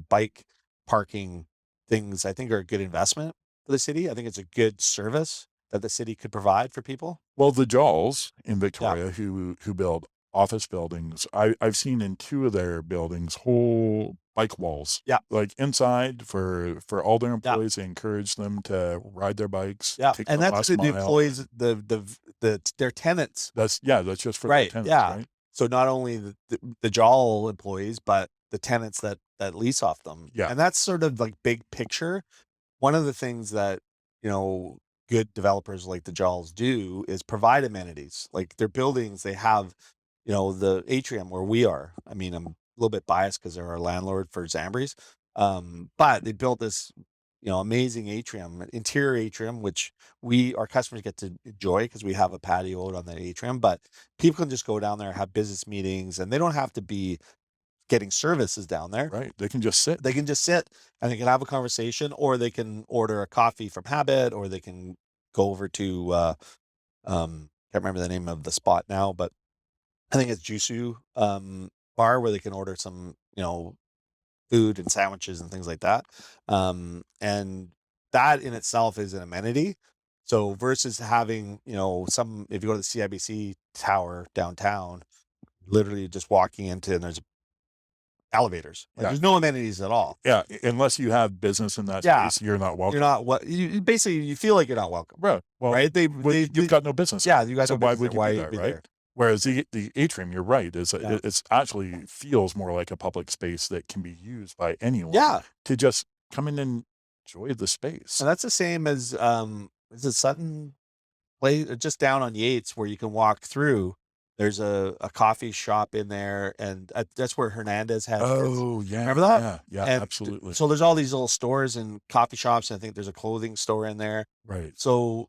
bike parking things, I think, are a good investment for the city. I think it's a good service that the city could provide for people.
Well, the Jaws in
Yeah.
Victoria who build office buildings, I've seen in 2 of their buildings whole bike walls.
Yeah.
Like inside for all their
Yeah.
employees, they encourage them to ride their bikes,
Yeah.
take
And
the
that's
last
the
mile.
employees, their tenants.
That's just for their
Right.
tenants,
Yeah.
right?
So not only the Jowl employees, but the tenants that lease off them.
Yeah.
And that's sort of like big picture. One of the things that, good developers like the Jawls do is provide amenities. Like their buildings, they have, the atrium where we are. I mean, I'm a little bit biased because they're our landlord for Zambres. But they built this, amazing atrium, interior atrium, which our customers get to enjoy because we have a patio out on the atrium. But people can just go down there, have business meetings, and they don't have to be getting services down there.
Right. They can just sit.
They can just sit and they can have a conversation, or they can order a coffee from Habit, or they can go over to, can't remember the name of the spot now, but I think it's Jusu, bar, where they can order some, food and sandwiches and things like that. And that in itself is an amenity. So versus having, if you go to the CIBC tower downtown, literally just walking into, and there's elevators. Like,
Yeah.
there's no amenities at all.
Yeah, unless you have business in that
Yeah.
space, you're not welcome.
You're not what you basically, you feel like you're not welcome,
Right. Well,
right?
you've got no business.
Yeah, you guys
So
don't.
why would you be there, right? Whereas the atrium, you're right, it's actually feels more like a public space that can be used by anyone.
Yeah,
To just come in and enjoy the space.
and that's the same as is it Sutton Place, just down on Yates, where you can walk through. There's a coffee shop in there, and that's where Hernandez had his.
Oh, yeah.
Remember that?
Yeah,
And
absolutely.
so there's all these little stores and coffee shops, and I think there's a clothing store in there.
Right.
So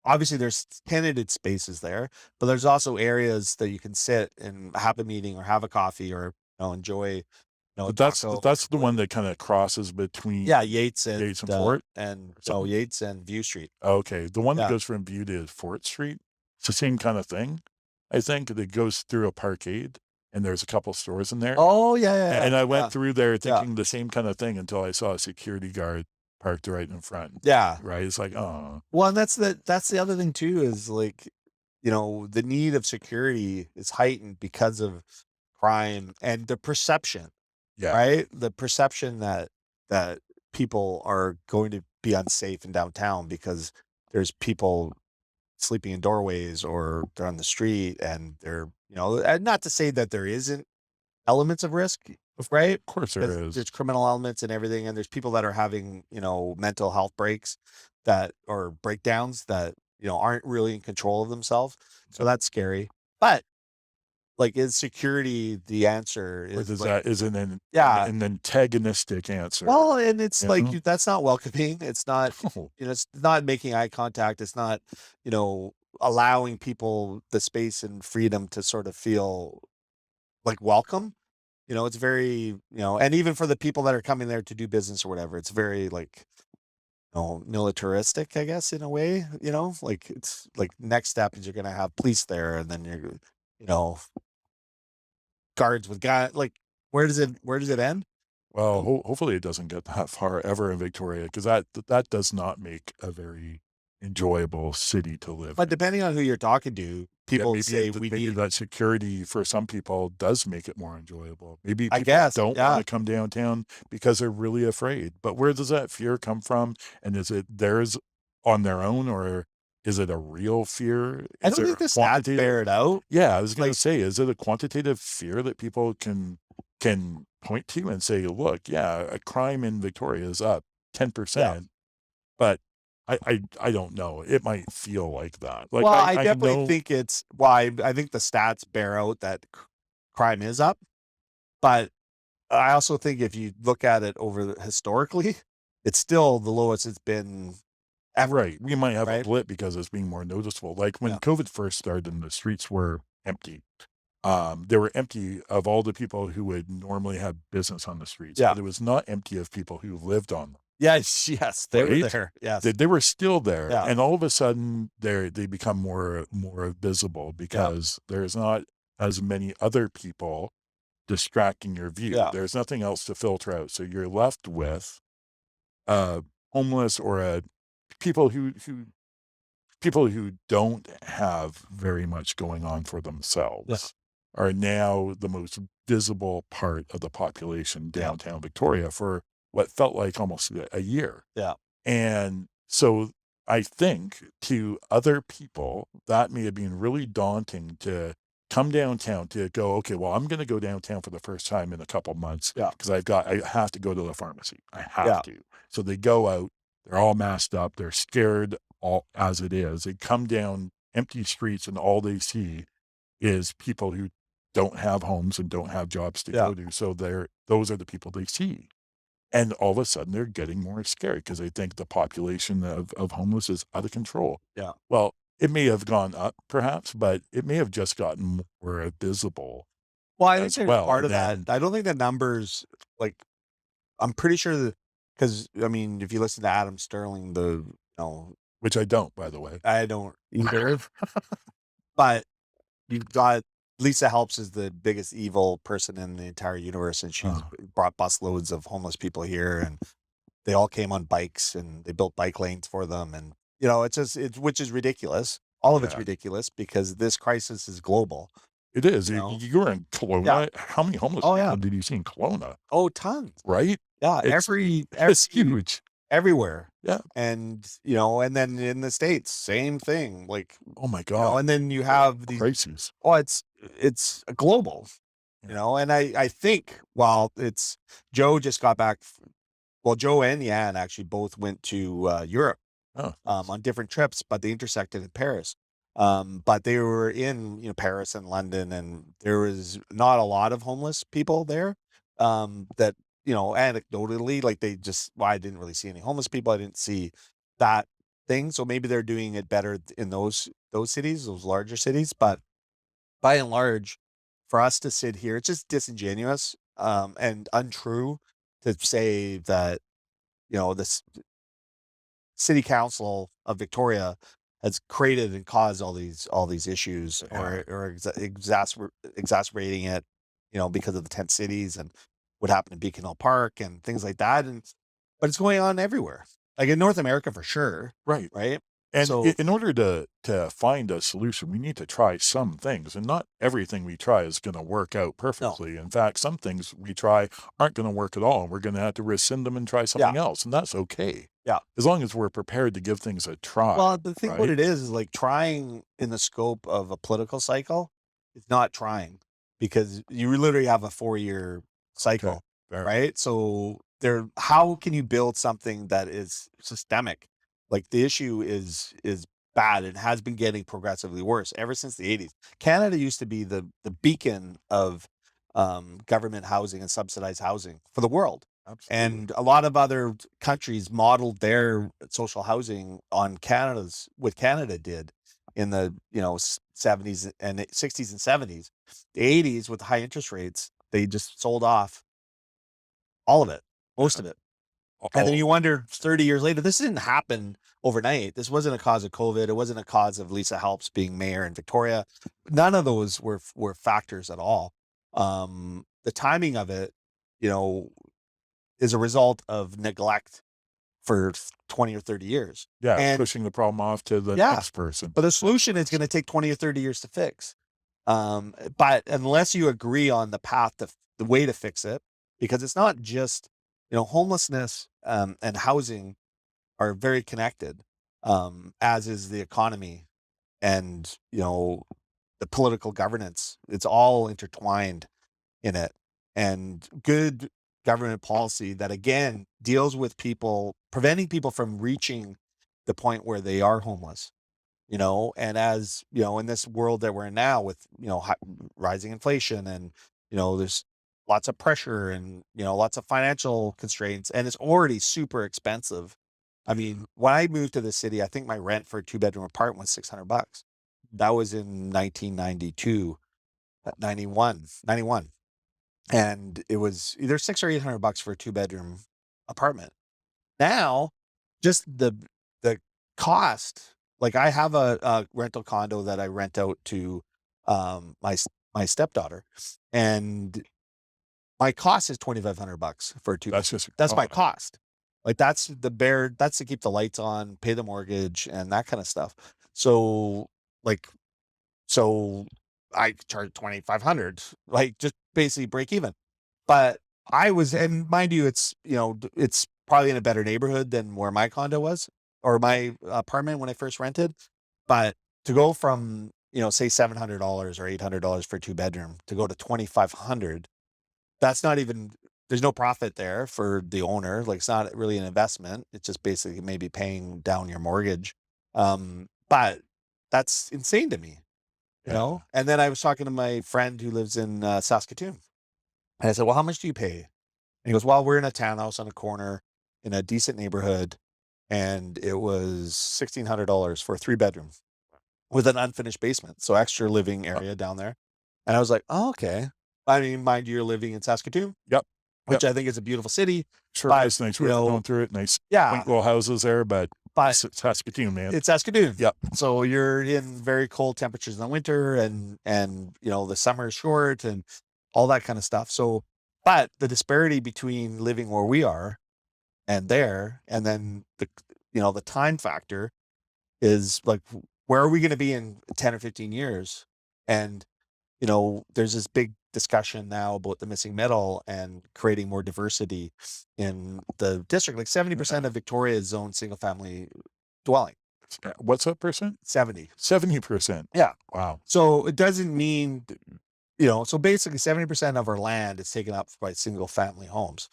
obviously there's tenanted spaces there, but there's also areas that you can sit and have a meeting or have a coffee or enjoy.
But that's the one that kind of crosses between
Yates and
Fort
and
something?
Yates and View Street.
Okay, the one that
Yeah.
goes from View to Fort Street, it's the same kind of thing. I think that goes through a parkade, and there's a couple stores in there.
Oh yeah.
And I went through there thinking the same kind of thing until I saw a security guard parked right in front.
Yeah.
Right. It's like, oh,
Well, and that's the other thing too, is like, the need of security is heightened because of crime and the perception,
yeah.
right? The perception that people are going to be unsafe in downtown because there's people sleeping in doorways or they're on the street, and they're, and not to say that there isn't elements of risk, right?
Of course there is.
There's criminal elements and everything, and there's people that are having, mental health breaks or breakdowns that, aren't really in control of themselves. So that's scary. But like, is security the answer?
Or isn't an antagonistic answer?
Well, and it's like,
know?
that's not welcoming. It's not,
No.
it's not making eye contact. It's not, allowing people the space and freedom to sort of feel like welcome. It's very, and even for the people that are coming there to do business or whatever, it's very like, militaristic, I guess, in a way. Like, it's like, next step is you're gonna have police there, and then you're, guards with guys. Like, where does it end?
Well, hopefully it doesn't get that far ever in Victoria, because that does not make a very enjoyable city to live
But
in.
depending on who you're talking to, people say we
maybe
need.
that security for some people does make it more enjoyable. Maybe
I
people
guess,
don't want to come downtown because they're really afraid. But where does that fear come from? And is it theirs on their own, or is it a real fear?
I don't think the stats bear it out.
Yeah, I was going to say, is it a quantitative fear that people can point to and say, look, a crime in Victoria is up 10%, but I don't know. It might feel like that. Like,
Well, I definitely think it's why I think the stats bear out that crime is up, but I also think if you look at it historically, it's still the lowest it's been ever.
Right. We might have a
Right?
blip because it's being more noticeable. Like when COVID first started and the streets were empty. They were empty of all the people who would normally have business on the streets.
Yeah.
But it was not empty of people who lived on them.
Yes, they were
Right?
there. Yes.
They were still there.
Yeah.
And all of a sudden they become more visible because there's not as many other people distracting your view.
Yeah.
There's nothing else to filter out. So you're left with homeless or people who don't have very much going on for themselves are now the most visible part of the population downtown Victoria for what felt like almost a year.
Yeah.
And so I think to other people, that may have been really daunting to come downtown, to go, okay, well, I'm going to go downtown for the first time in a couple months because I have to go to the pharmacy. I have to. So they go out, they're all masked up, they're scared all as it is. They come down empty streets and all they see is people who don't have homes and don't have jobs to go to. So those are the people they see. And all of a sudden they're getting more scared because they think the population of homeless is out of control.
Yeah.
Well, it may have gone up perhaps, but it may have just gotten more visible.
Well, I think there's part of
then-
that. I don't think the numbers, like, I'm pretty sure that, because I mean, if you listen to Adam Sterling,
which I don't, by the way.
I don't either. But you've got Lisa Helps is the biggest evil person in the entire universe, and she's brought busloads of homeless people here, and they all came on bikes, and they built bike lanes for them, and it's just which is ridiculous. All of it's
Yeah.
ridiculous because this crisis is global.
It is.
You know?
You were in
Yeah.
Kelowna. How many homeless
Oh,
people
yeah.
did you see in Kelowna?
Oh, tons.
Right?
Yeah,
It's
every
huge.
everywhere.
Yeah.
And and then in the States, same thing. Like,
Oh my God.
and then you have these.
Crises.
Oh, it's global.
Yeah.
And I think while it's Joe just got back. Well, Joe and Yan actually both went to Europe
Oh,
on different trips, but they intersected in Paris. But they were in Paris and London, and there was not a lot of homeless people there. That anecdotally, like I didn't really see any homeless people. I didn't see that thing. So maybe they're doing it better in those cities, those larger cities. But by and large, for us to sit here, it's just disingenuous and untrue to say that this city council of Victoria has created and caused all these issues,
Yeah.
or exacerbating it, because of the tent cities and what happened in Beacon Hill Park and things like that. But it's going on everywhere, like in North America for sure,
Right.
right?
And
So
in order to find a solution, we need to try some things, and not everything we try is going to work out
no,
perfectly. In fact, some things we try aren't going to work at all, and we're going to have to rescind them and try
yeah,
something else, and that's okay,
yeah.
as long as we're prepared to give things a try,
Well, the thing what
right?
it is like trying in the scope of a political cycle is not trying, because you literally have a 4-year
Okay,
cycle,
fair.
right? So how can you build something that is systemic? Like the issue is bad and has been getting progressively worse ever since the 80s. Canada used to be the beacon of government housing and subsidized housing for the world.
Absolutely.
And a lot of other countries modeled their social housing on what Canada did in the 70s and 60s and 70s. The 80s, with the high interest rates, they just sold off all of it, most of it. And then
Oh,
you wonder 30 years later, this didn't happen overnight. This wasn't a cause of COVID. It wasn't a cause of Lisa Helps being mayor in Victoria. None of those were factors at all. The timing of it, you know, is a result of neglect for 20 or 30 years.
yeah,
And
pushing the problem off to the
yeah,
next person.
but the solution is going to take 20 or 30 years to fix. But unless you agree on the way to fix it, because it's not just, homelessness and housing are very connected, as is the economy and, the political governance. It's all intertwined in it. And good government policy that again deals with people, preventing people from reaching the point where they are homeless. And as in this world that we're in now with rising inflation, and there's lots of pressure, and lots of financial constraints, and it's already super expensive. I mean, when I moved to the city, I think my rent for a 2-bedroom apartment was $600. That was in 1992, 91. And it was either 6 or $800 for a 2-bedroom apartment. Now, just the cost, like I have a rental condo that I rent out to my stepdaughter, and my cost is $2,500 for a two.
That's just
That's my cost. Like that's to keep the lights on, pay the mortgage, and that kind of stuff. So like so I charge 2,500, like just basically break even. But and mind you, it's probably in a better neighborhood than where my condo was, or my apartment when I first rented. But to go from, say $700 or $800 for a 2-bedroom to go to 2,500, that's not even, there's no profit there for the owner. Like it's not really an investment. It's just basically maybe paying down your mortgage. But that's insane to me,
yeah.
And then I was talking to my friend who lives in Saskatoon. And I said, well, how much do you pay? And he goes, well, we're in a townhouse on a corner in a decent neighborhood, and it was $1,600 for a 3-bedroom with an unfinished basement. So extra living
Uh,
area down there. And I was like, oh, okay. I mean, mind you, you're living in Saskatoon,
Yep.
which
Yep.
I think is a beautiful city.
Sure
But,
is nice river going through it. Nice
yeah,
quaint little houses there, but
but
Saskatoon, man.
it's Saskatoon.
Yep.
So you're in very cold temperatures in the winter, and the summer is short and all that kind of stuff. So, but the disparity between living where we are and there, and then the time factor, is like, where are we going to be in 10 or 15 years? And, there's this big discussion now about the missing middle and creating more diversity in the district. Like 70% of Victoria is zoned single family dwelling.
What's that percent?
70.
70%.
Yeah.
Wow.
So it doesn't mean, so basically 70% of our land is taken up by single family homes.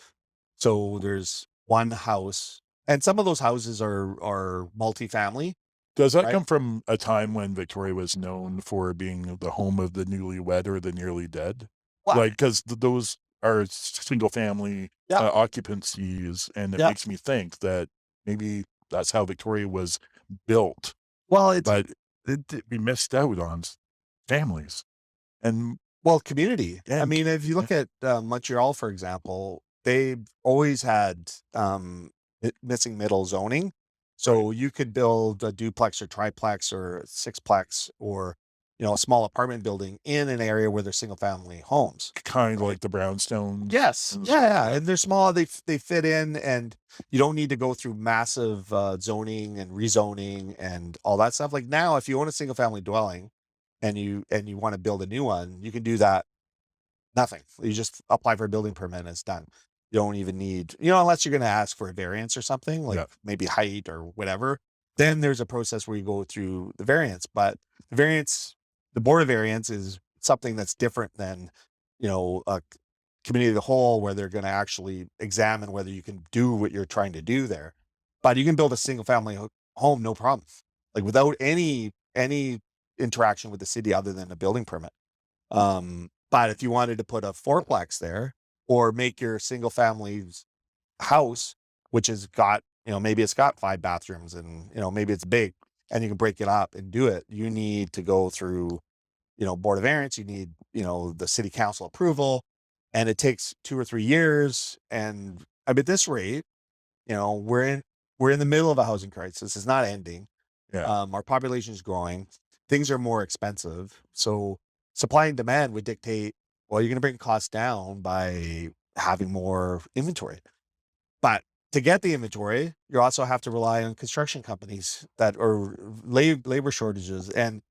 So there's one house, and some of those houses are multifamily.
Does that
Right.
come from a time when Victoria was known for being the home of the newlywed or the nearly dead?
Well,
Like, because those are single family
Yeah.
occupancies, and it
Yeah.
makes me think that maybe that's how Victoria was built,
Well,
but we missed out on families. And
community. I
Yeah,
mean, if you look at Montreal, for example, they've always had missing middle zoning. So you could build a duplex or triplex or a sixplex or, a small apartment building in an area where there's single family homes.
kind of like the brownstones.
Yes.
and
Yeah. And they're small. They fit in, and you don't need to go through massive zoning and rezoning and all that stuff. Like now, if you own a single family dwelling and you want to build a new one, you can do that. Nothing. You just apply for a building permit and it's done. You don't even need, unless you're going to ask for a variance or something, like
Yeah.
maybe height or whatever. Then there's a process where you go through the variance. But the board of variance is something that's different than, a committee of the whole, where they're going to actually examine whether you can do what you're trying to do there. But you can build a single family home, no problem, like without any interaction with the city other than a building permit. But if you wanted to put a fourplex there, or make your single family's house, which has got, maybe it's got 5 bathrooms and, maybe it's big, and you can break it up and do it, you need to go through, board of variance, you need, the city council approval, and it takes 2 or 3 years. And I mean, at this rate, we're in the middle of a housing crisis. It's not ending.
Yeah.
Our population is growing. Things are more expensive. So supply and demand would dictate, well, you're going to bring costs down by having more inventory. But to get the inventory, you also have to rely on construction companies that are labor shortages and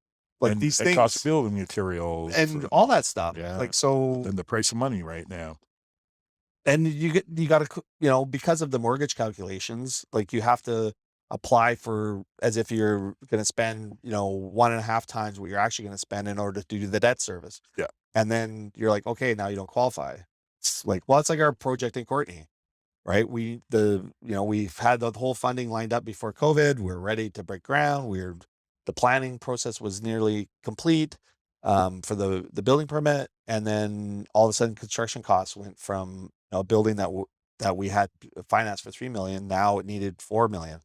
and
these
it
things
costs building materials
and all that stuff.
Yeah.
So
and the price of money right now.
and you got to, because of the mortgage calculations, like you have to apply for as if you're going to spend, 1.5 times what you're actually going to spend in order to do the debt service.
Yeah.
And then you're like, okay, now you don't qualify. It's like, well, it's like our project in Courtney, right? We've had the whole funding lined up before COVID. We're ready to break ground. The planning process was nearly complete for the building permit. And then all of a sudden construction costs went from a building that we had financed for 3 million. Now it needed 4 million.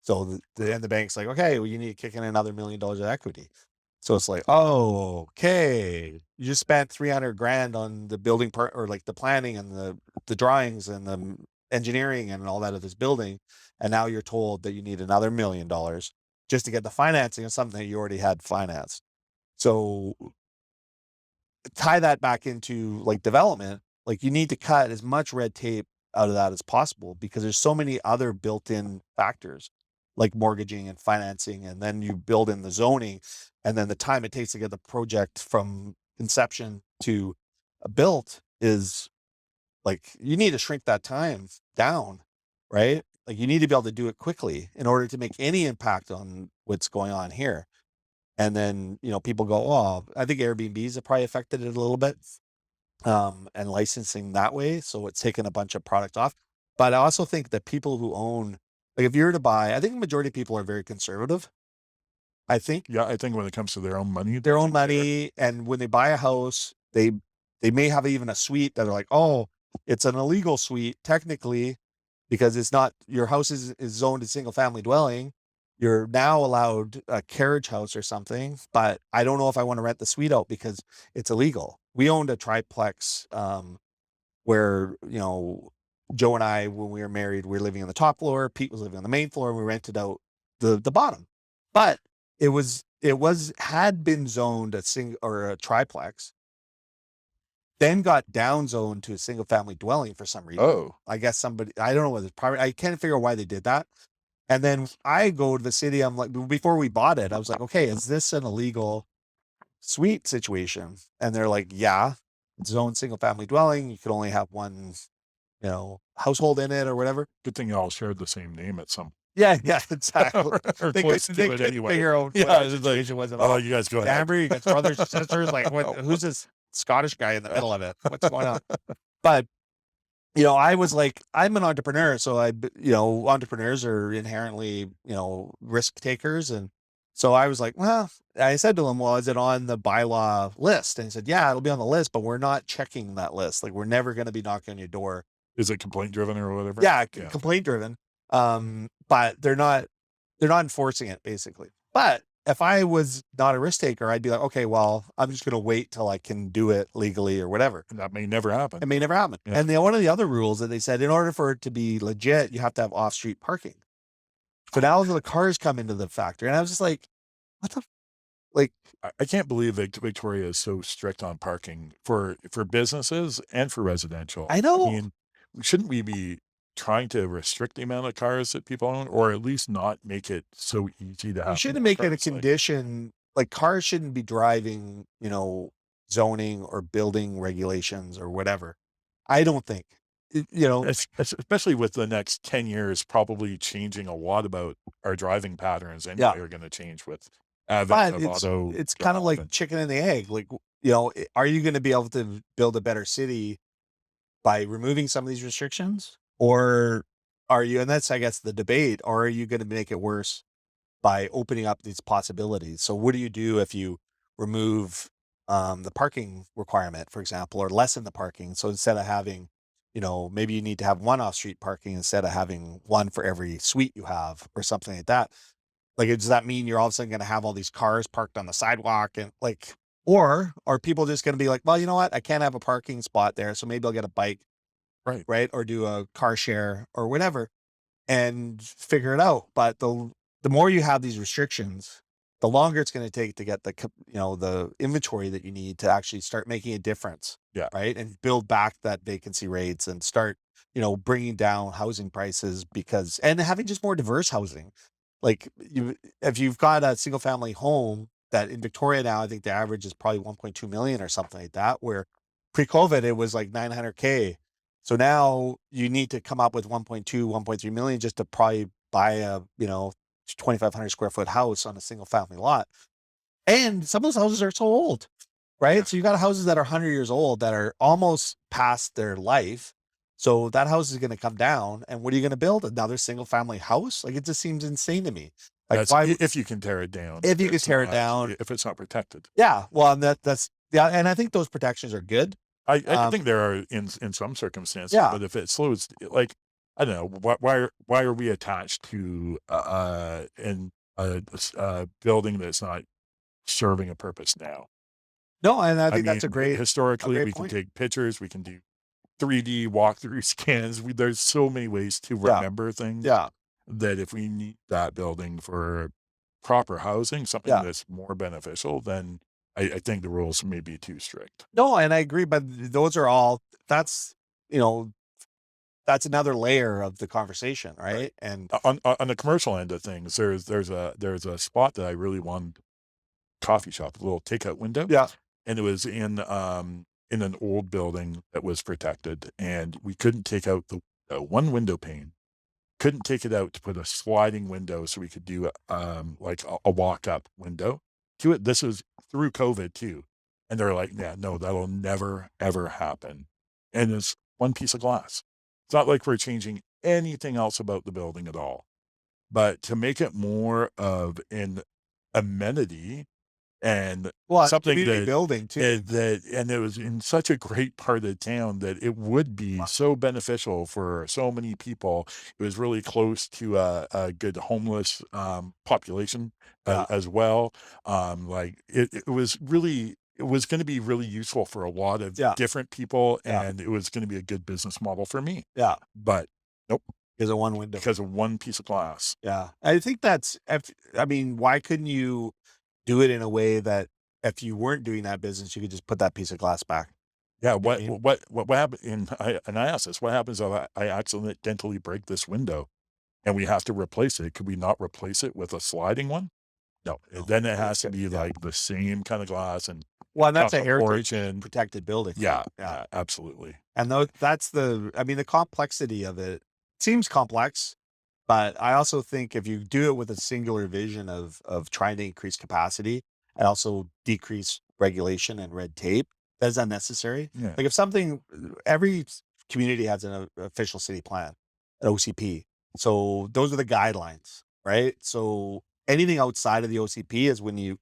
So the bank's like, okay, well, you need to kick in another $1 million of equity. So it's like, oh, okay, you just spent 300 grand on the building part, or like the planning and the drawings and the engineering and all that of this building, and now you're told that you need another $1 million just to get the financing of something that you already had financed. So tie that back into like development, like you need to cut as much red tape out of that as possible, because there's so many other built-in factors like mortgaging and financing, and then you build in the zoning, and then the time it takes to get the project from inception to built is like, you need to shrink that time down, right? Like you need to be able to do it quickly in order to make any impact on what's going on here. And then, people go, oh, I think Airbnbs have probably affected it a little bit, and licensing that way. So it's taken a bunch of product off. But I also think that people who own, like if you were to buy, I think the majority of people are very conservative. I think
Yeah, I think when it comes to their own money,
and when they buy a house, they may have even a suite that are like, oh, it's an illegal suite technically, because it's not, your house is zoned as single family dwelling. You're now allowed a carriage house or something, but I don't know if I want to rent the suite out because it's illegal. We owned a triplex where, Joe and I, when we were married, we were living on the top floor. Pete was living on the main floor, and we rented out the bottom. But it had been zoned a triplex, then got down zoned to a single family dwelling for some reason.
Oh,
I guess I don't know whether it's private. I can't figure out why they did that. And then I go to the city, I'm like, before we bought it, I was like, okay, is this an illegal suite situation? And they're like, yeah, it's its own single family dwelling. You can only have one, household in it or whatever.
Good thing you all shared the same name at some
Yeah, exactly.
or
They
close
couldn't,
to
they
it
couldn't
anyway.
figure out what
Yeah,
the
it's like,
situation was at
oh,
all.
you guys go ahead.
Amber, you got brothers and sisters. Like, who's this Scottish guy in the middle of it? What's going on? But I was like, I'm an entrepreneur, so entrepreneurs are inherently, risk takers, and so I was like, well, I said to him, well, is it on the bylaw list? And he said, yeah, it'll be on the list, but we're not checking that list. Like, we're never going to be knocking on your door.
Is it complaint driven or whatever?
Yeah, complaint driven. But they're not enforcing it basically. But if I was not a risk taker, I'd be like, okay, well, I'm just going to wait till I can do it legally or whatever.
That may never happen.
It may never happen.
Yeah.
And one of the other rules that they said, in order for it to be legit, you have to have off-street parking. So now the cars come into the factory, and I was just like, what the, like,
I can't believe Victoria is so strict on parking for businesses and for residential.
I know.
I mean, shouldn't we be trying to restrict the amount of cars that people own, or at least not make it so easy to have?
You shouldn't
more
make it a
cars?
condition. Like, cars shouldn't be driving, zoning or building regulations or whatever. I don't think,
Especially with the next 10 years probably changing a lot about our driving patterns anyway, are going to change with advent of auto.
It's kind of like chicken and the egg. Like, are you going to be able to build a better city by removing some of these restrictions, or are you? And that's, I guess, the debate. Or are you going to make it worse by opening up these possibilities? So what do you do if you remove the parking requirement, for example, or lessen the parking? So instead of having, maybe you need to have one off-street parking instead of having one for every suite you have, or something like that. Like, does that mean you're all of a sudden going to have all these cars parked on the sidewalk, and like, or are people just going to be like, well, you know what? I can't have a parking spot there, so maybe I'll get a bike, right? Or do a car share or whatever, and figure it out. But the more you have these restrictions, the longer it's going to take to get the inventory that you need to actually start making a difference.
Yeah.
Right. And build back that vacancy rates and start, bringing down housing prices, and having just more diverse housing. Like, if you've got a single family home that in Victoria now, I think the average is probably 1.2 million or something like that, where pre-COVID it was like 900K. So now you need to come up with 1.2, 1.3 million just to probably buy a, 2,500 square foot house on a single family lot. And some of those houses are so old, right?
Yeah.
So you got houses that are 100 years old that are almost past their life. So that house is going to come down, and what are you going to build? Another single family house? Like, it just seems insane to me. Like, why,
if you can tear it down?
If you can tear it down,
if it's not protected.
Yeah. Well, and that's and I think those protections are good.
I think there are in some circumstances.
Yeah.
But if it slows, like, I don't know, why are we attached to a building that's not serving a purpose now?
No, and I think that's a great.
Historically, we
point.
can take pictures, we can do 3D walkthrough scans. There's so many ways to remember things.
Yeah.
That if we need that building for proper housing, something that's more beneficial, then I think the rules may be too strict.
No, and I agree, but those are all. That's another layer of the conversation, right? And
on the commercial end of things, there's a spot that I really wanted, coffee shop, a little takeout window.
Yeah.
And it was in an old building that was protected, and we couldn't take out the one window pane. Couldn't take it out to put a sliding window so we could do like a walk-up window to it. This was through COVID too. And they're like, yeah, no, that'll never, ever happen. And it's one piece of glass. It's not like we're changing anything else about the building at all. But to make it more of an amenity and something that
building too,
and it was in such a great part of town that it would be so beneficial for so many people. It was really close to a good homeless population as well. Like it was really, it was going to be really useful for a lot of different people, and it was going to be a good business model for me.
Yeah,
but nope.
Because of one window.
Because of one piece of glass.
Yeah, I think why couldn't you do it in a way that if you weren't doing that business, you could just put that piece of glass back?
Yeah. What happened? And I asked this, what happens if I accidentally break this window and we have to replace it. Could we not replace it with a sliding one? No.
No,
Then it
it's
has to
good.
be
Yeah.
like the same kind of glass and
Well, and that's
got
a
the porch
heritage
and
protected building.
yeah,
Yeah.
yeah, absolutely.
And that's I mean, the complexity of it seems complex, but I also think if you do it with a singular vision of trying to increase capacity and also decrease regulation and red tape, that's unnecessary.
Yeah.
Like if something, every community has an official city plan, an OCP. So those are the guidelines, right? So anything outside of the OCP is when you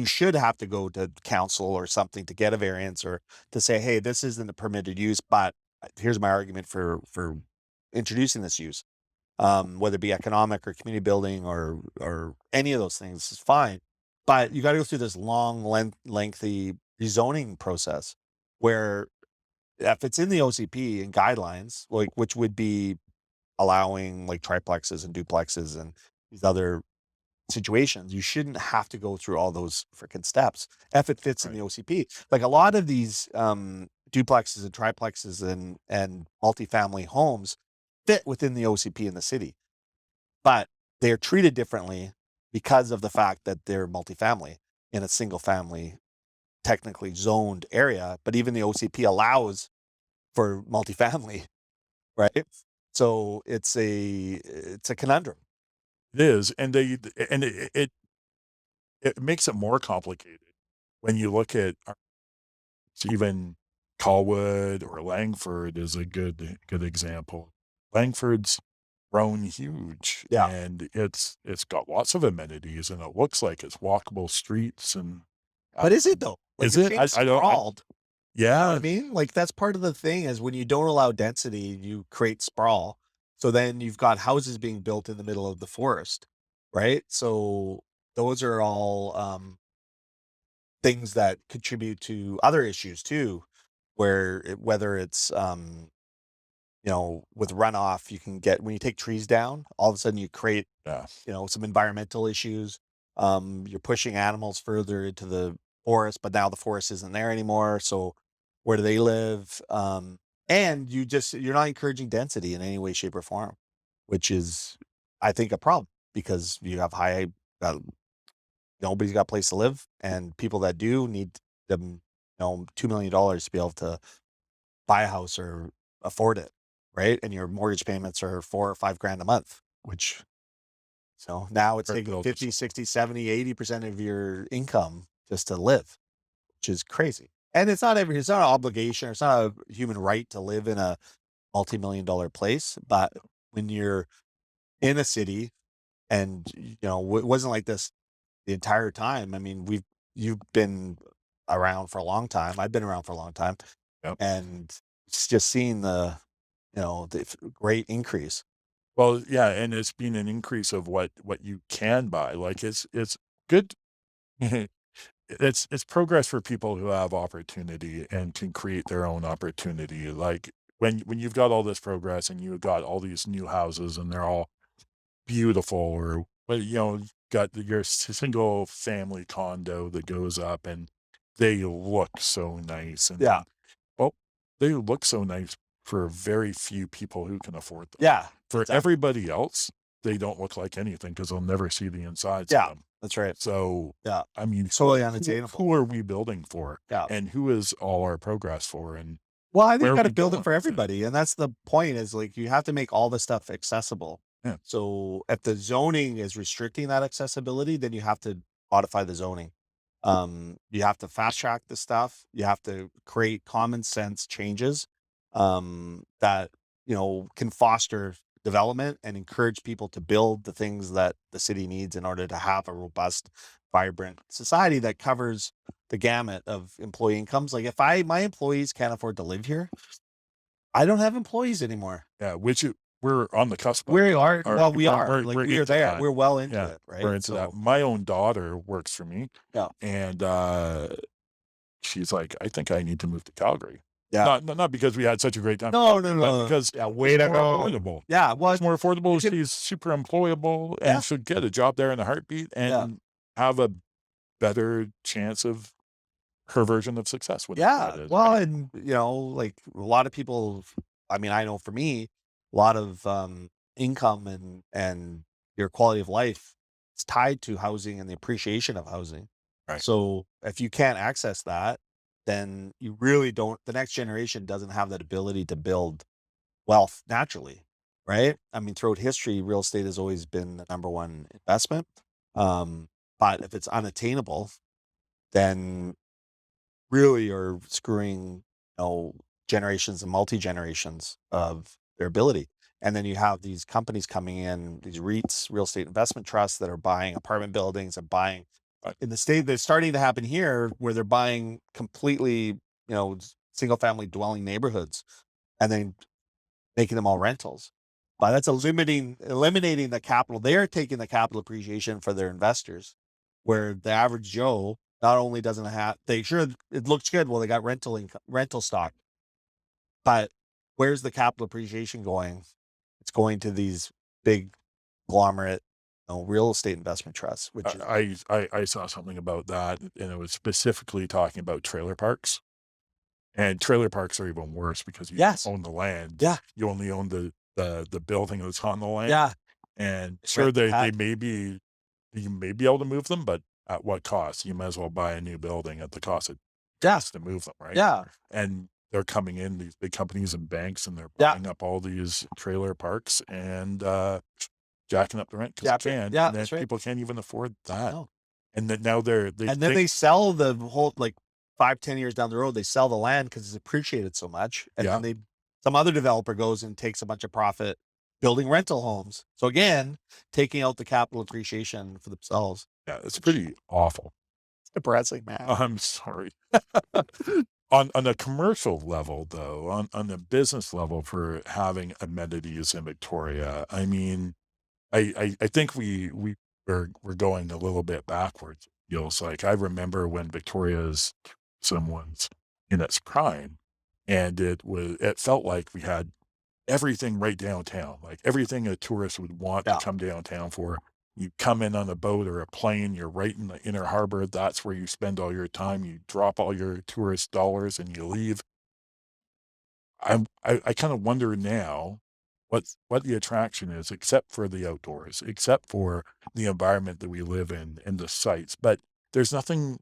should have to go to council or something to get a variance or to say, hey, this isn't a permitted use, but here's my argument for introducing this use. Whether it be economic or community building or any of those things is fine. But you got to go through this long, lengthy rezoning process where if it's in the OCP and guidelines, like which would be allowing like triplexes and duplexes and these other situations, you shouldn't have to go through all those freaking steps if it fits in the
Right.
OCP. Like a lot of these duplexes and triplexes and multifamily homes fit within the OCP in the city, but they're treated differently because of the fact that they're multifamily in a single family technically zoned area. But even the OCP allows for multifamily, right? So it's a conundrum.
It is, and it makes it more complicated when you look at even Colwood or Langford is a good example. Langford's grown huge,
Yeah.
and it's got lots of amenities, and it looks like it's walkable streets and
But is it though? Like
is
it's
it?
getting
I don't.
sprawled. You know what I
Yeah,
mean? Like that's part of the thing is when you don't allow density, you create sprawl. So then you've got houses being built in the middle of the forest, right? So those are all things that contribute to other issues too, whether it's with runoff, you can get when you take trees down, all of a sudden you create
yeah.
some environmental issues. You're pushing animals further into the forest, but now the forest isn't there anymore. So where do they live? And you're not encouraging density in any way, shape, or form, which is, I think, a problem because you have uh, nobody's got a place to live, and people that do need them, $2 million to be able to buy a house or afford it, right? And your mortgage payments are 4 or 5 grand a month, which so now it's
Right,
taking
they'll
50,
just
60, 70, 80% of your income just to live, which is crazy. And it's not an obligation, or it's not a human right to live in a multi-million-dollar place. But when you're in a city and, it wasn't like this the entire time. I mean, you've been around for a long time. I've been around for a long time.
yep.
And it's just seeing the great increase.
Well, yeah, and it's been an increase of what you can buy. Like it's good. It's progress for people who have opportunity and can create their own opportunity. Like when you've got all this progress and you've got all these new houses and they're all beautiful, or well, got your single family condo that goes up and they look so nice, and
Yeah.
well, they look so nice for very few people who can afford them.
Yeah.
For
Exactly.
everybody else, they don't look like anything because they'll never see the insides of
Yeah.
them.
That's right.
So,
Yeah.
I mean,
Totally
who
unattainable.
are we building for?
Yeah.
And who is all our progress for? And
Well, I think
where
you
are
got to
we
build it
going
for
with it?
everybody. And that's the point is like you have to make all the stuff accessible.
Yeah.
So if the zoning is restricting that accessibility, then you have to modify the zoning. You have to fast track the stuff. You have to create common sense changes that, can foster development and encourage people to build the things that the city needs in order to have a robust, vibrant society that covers the gamut of employee incomes. Like if my employees can't afford to live here, I don't have employees anymore.
Yeah, we're on the cusp of
We
that.
are,
Or
well, we are
we're
like we are
into
there.
that.
We're well into
Yeah,
it,
we're
right?
into that.
So
My own daughter works for me,
yeah,
and she's like, I think I need to move to Calgary.
yeah.
Not because we had such a great time,
No, no,
but
no.
because
Yeah,
it's
way to
more
go.
affordable.
Yeah, well,
It's more affordable.
you can,
She's super employable
yeah,
and should get a job there in a heartbeat
yeah,
and have a better chance of her version of success, whatever
yeah.
that is,
Well,
right?
and like a lot of people. I mean, I know for me, a lot of income and your quality of life is tied to housing and the appreciation of housing.
Right.
So if you can't access that, then you really don't, the next generation doesn't have that ability to build wealth naturally, right? I mean, throughout history, real estate has always been the number one investment. Um, but if it's unattainable, then really you're screwing, generations and multi-generations of their ability. And then you have these companies coming in, these REITs, real estate investment trusts that are buying apartment buildings and buying in the state that's starting to happen here where they're buying completely, single family dwelling neighborhoods and then making them all rentals. But that's eliminating the capital. They're taking the capital appreciation for their investors, where the average Joe not only doesn't have, it looks good. Well, they got rental stock, but where's the capital appreciation going? It's going to these big conglomerate, real estate investment trusts, which is
I saw something about that, and it was specifically talking about trailer parks. And trailer parks are even worse because you
yes,
own the land.
yeah,
You only own the building that's on the land.
yeah,
And
It's
sure,
rent
they
hat.
may be, you may be able to move them, but at what cost? You might as well buy a new building at the cost it
Yeah,
costs to move them, right?
yeah,
And they're coming in, these big companies and banks, and they're
yeah,
buying up all these trailer parks and jacking up the rent because
yeah,
they can,
yeah.
and then
That's right.
people can't even afford that.
No.
And then now they
And then
think,
they sell the whole, like 5-10 years down the road, they sell the land because it's appreciated so much. And
yeah,
then some other developer goes and takes a bunch of profit building rental homes. So again, taking out the capital appreciation for themselves.
yeah, it's
Which
pretty awful.
is depressing, man.
I'm sorry. On a commercial level, though, on the business level for having amenities in Victoria, I mean, I think we're going a little bit backwards. It feels like I remember when Victoria's tourism was in its prime, and it felt like we had everything right downtown, like everything a tourist would want to
Yeah.
come downtown for. You come in on a boat or a plane, you're right in the inner harbor. That's where you spend all your time. You drop all your tourist dollars and you leave. I kind of wonder now what the attraction is, except for the outdoors, except for the environment that we live in and the sights. But there's nothing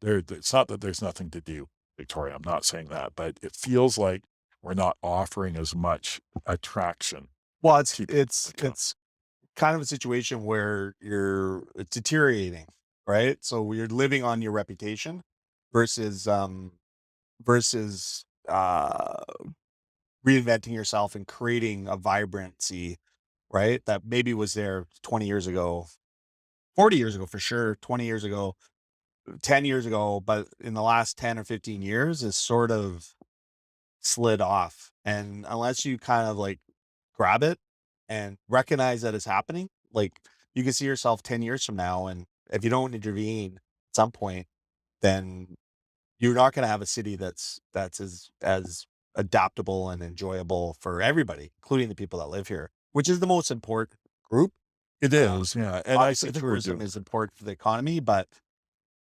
there. It's not that there's nothing to do, Victoria. I'm not saying that, but it feels like we're not offering as much attraction.
Well,
to come.
it's kind of a situation where it's deteriorating, right? So you're living on your reputation versus versus reinventing yourself and creating a vibrancy, right? That maybe was there 20 years ago, 40 years ago for sure, 20 years ago, 10 years ago, but in the last 10 or 15 years is sort of slid off. And unless you kind of like grab it and recognize that it's happening, like you can see yourself 10 years from now. And if you don't intervene at some point, then you're not going to have a city that's as adaptable and enjoyable for everybody, including the people that live here, which is the most important group.
It is, yeah, and I
Obviously,
think we're
tourism
doing.
is important for the economy, but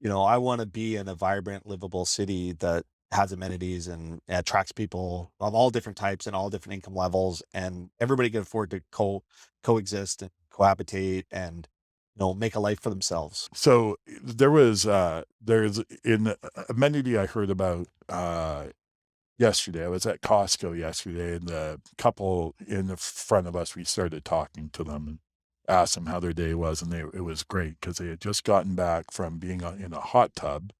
I want to be in a vibrant, livable city that has amenities and attracts people of all different types and all different income levels, and everybody can afford to coexist and cohabitate and make a life for themselves.
So there's an amenity I heard about yesterday. I was at Costco yesterday, and the couple in the front of us, we started talking to them and asked them how their day was, and it was great because they had just gotten back from being in a hot tub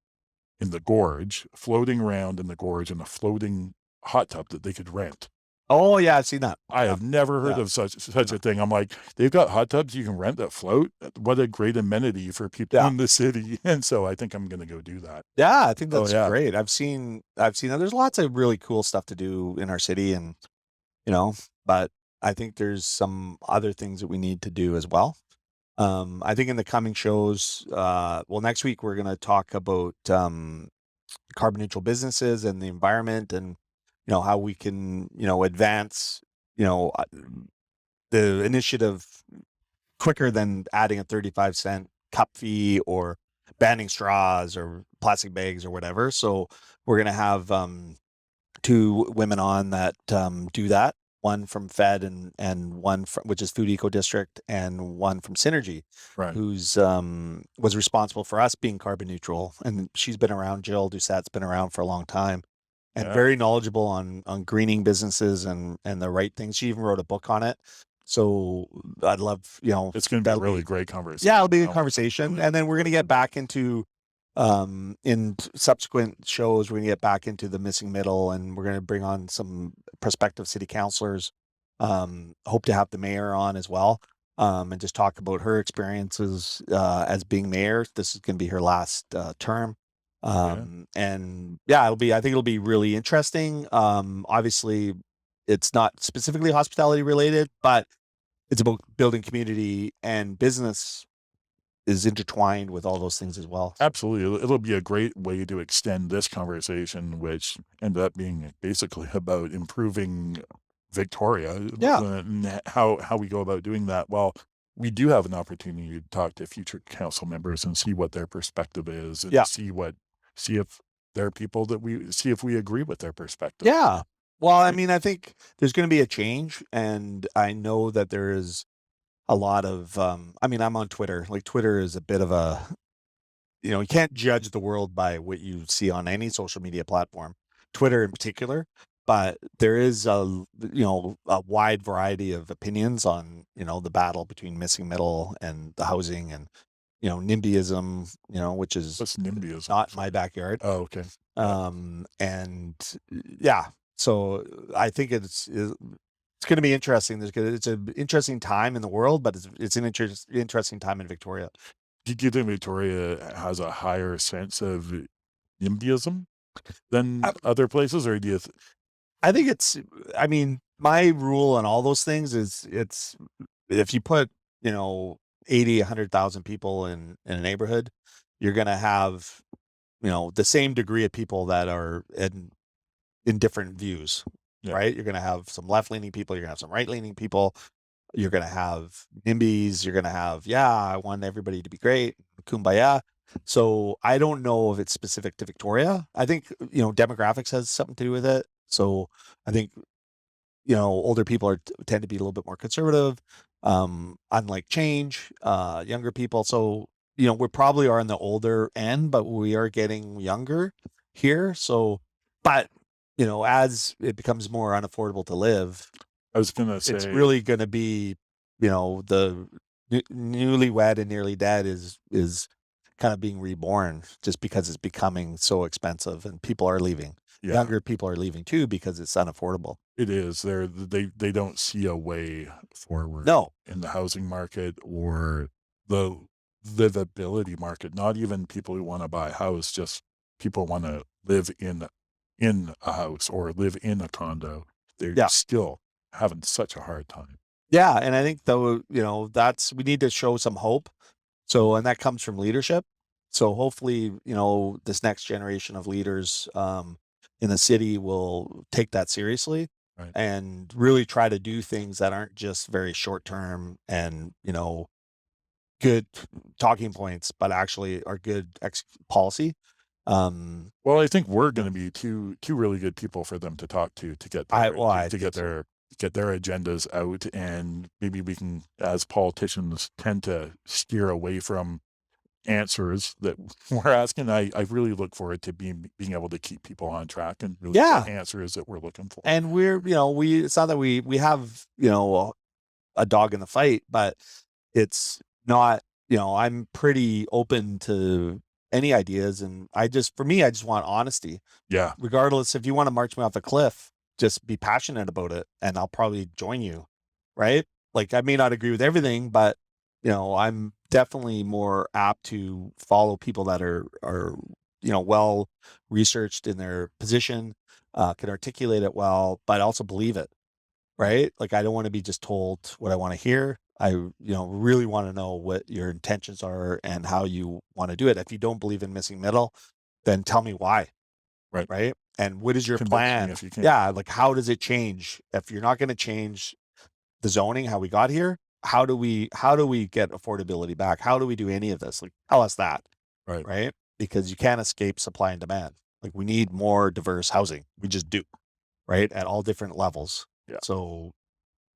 in the gorge, floating around in the gorge in a floating hot tub that they could rent.
Oh yeah, I've seen that.
I
Yeah,
have never heard
yeah,
of such a thing. I'm like, they've got hot tubs you can rent that float. What a great amenity for people
yeah,
in the city. And so I think I'm gonna go do that.
yeah. I think
Oh
that's
yeah.
great. I've seen that. There's lots of really cool stuff to do in our city, and you know, but I think there's some other things that we need to do as well. I think in the coming shows, well, next week we're going to talk about carbon neutral businesses and the environment, and how we can advance you know uh, the initiative quicker than adding a 35-cent cup fee or banning straws or plastic bags or whatever. So we're going to have two women on that do that. one from Fed and one from, which is Food Eco District, and one from Synergy,
Right.
who's was responsible for us being carbon neutral. And she's been around. Jill Doucette's been around for a long time, and
Yeah.
very knowledgeable on greening businesses and the right things. She even wrote a book on it. So I'd love,
It's going to be a really great conversation.
yeah, it'll be a conversation. And then we're going to get back into, in subsequent shows, we're going to get back into the missing middle, and we're going to bring on some prospective city councilors. Hope to have the mayor on as well, and just talk about her experiences as being mayor. This is going to be her last term. And yeah, I think it'll be really interesting. Obviously, it's not specifically hospitality related, but it's about building community, and business is intertwined with all those things as well.
Absolutely. It'll be a great way to extend this conversation, which ended up being basically about improving Victoria.
Yeah.
And how we go about doing that. Well, we do have an opportunity to talk to future council members and see what their perspective is, and
Yeah.
see if they're people that if we agree with their perspective.
Yeah. Well, I mean, I think there's going to be a change, and I know that there is a lot of, I mean, I'm on Twitter. Like, Twitter is a bit of a, you can't judge the world by what you see on any social media platform, Twitter in particular, but there is a wide variety of opinions on, the battle between missing middle and the housing, and, NIMBYism, which is
What's NIMBYism?
not my backyard.
Oh, okay.
And yeah, so I think it's going to be interesting. It's an interesting time in the world, but it's an interesting time in Victoria.
Do you think Victoria has a higher sense of NIMBYism than other places, or do you?
I think it's. I mean, my rule on all those things is it's if you put 80, 100,000 people in a neighborhood, you're going to have the same degree of people that are in different views.
Yeah.
Right? You're going to have some left-leaning people. You're going to have some right-leaning people. You're going to have NIMBYs. You're going to have, I want everybody to be great, kumbaya. So I don't know if it's specific to Victoria. I think, demographics has something to do with it. So I think, older people tend to be a little bit more conservative, unlike change, younger people. So, we probably are on the older end, but we are getting younger here. So, but as it becomes more unaffordable to live,
I was going to say,
it's really going to be, the newlywed and nearly dead is kind of being reborn, just because it's becoming so expensive and people are leaving.
Yeah.
Younger people are leaving too because it's unaffordable.
It is. They don't see a way forward.
No.
In the housing market or the livability market. Not even people who want to buy a house, just people want to live in a house or live in a condo. They're still having such a hard time.
Yeah, and I think though, we need to show some hope. So, and that comes from leadership. So hopefully, this next generation of leaders in the city will take that seriously,
right,
and really try to do things that aren't just very short term and, good talking points, but actually are good policy.
Well, I think we're going to be two really good people for them to talk to get their agendas out, and maybe we can, as politicians, tend to steer away from answers that we're asking. I really look forward to being able to keep people on track and really get answers that we're looking for.
And we're, it's not that we have, a dog in the fight, but it's not, I'm pretty open to any ideas. And for me, I just want honesty.
Yeah.
Regardless, if you want to march me off a cliff, just be passionate about it and I'll probably join you. Right? Like, I may not agree with everything, but I'm definitely more apt to follow people that are well researched in their position, can articulate it well, but also believe it. Right? Like, I don't want to be just told what I want to hear. I really want to know what your intentions are and how you want to do it. If you don't believe in missing middle, then tell me why. Right? And what is your plan?
If you can.
Yeah, like, how does it change? If you're not going to change the zoning, how we got here, how do we get affordability back? How do we do any of this? Like, tell us that. Right? Because you can't escape supply and demand. Like, we need more diverse housing. We just do. Right? At all different levels.
Yeah.
So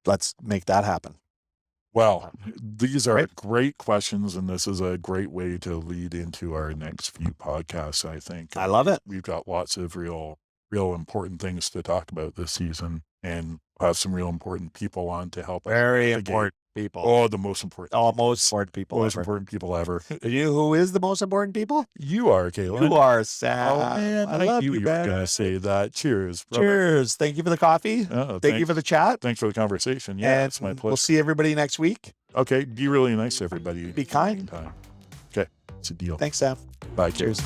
let's make that happen.
Well, these are
Great.
great questions, and this is a great way to lead into our next few podcasts, I think.
I love it.
We've got lots of real important things to talk about this season, and have some real important people on to help us.
Very
navigate.
important people.
Oh, the most important.
Most important people
Most
ever.
important people ever.
You, who is the most important people?
You are, Calen.
You are, Sam.
Oh, man.
I love
knew
you,
you were
man.
going to say that. Cheers. Brother.
Cheers. Thank you for the coffee.
Oh,
Thank you for the chat.
Thanks for the conversation. Yeah,
And
it's my
we'll
pleasure.
see everybody next week.
Okay, be really nice to everybody.
Be kind.
Time. Okay, it's a deal.
Thanks, Sam.
Bye.
Cheers.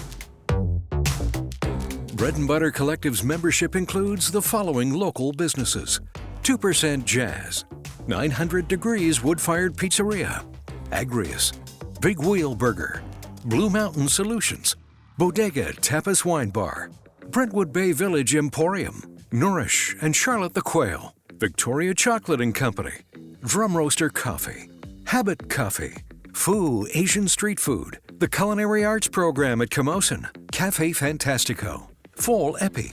Bread and Butter Collective's membership includes the following local businesses: 2% Jazz, 900 Degrees Wood-Fired Pizzeria, Agrius, Big Wheel Burger, Blue Mountain Solutions, Bodega Tapas Wine Bar, Brentwood Bay Village Emporium, Nourish and Charlotte the Quail, Victoria Chocolate and Company, Drum Roaster Coffee, Habit Coffee, Foo Asian Street Food, the Culinary Arts Program at Camosun, Cafe Fantastico, Fall Epi,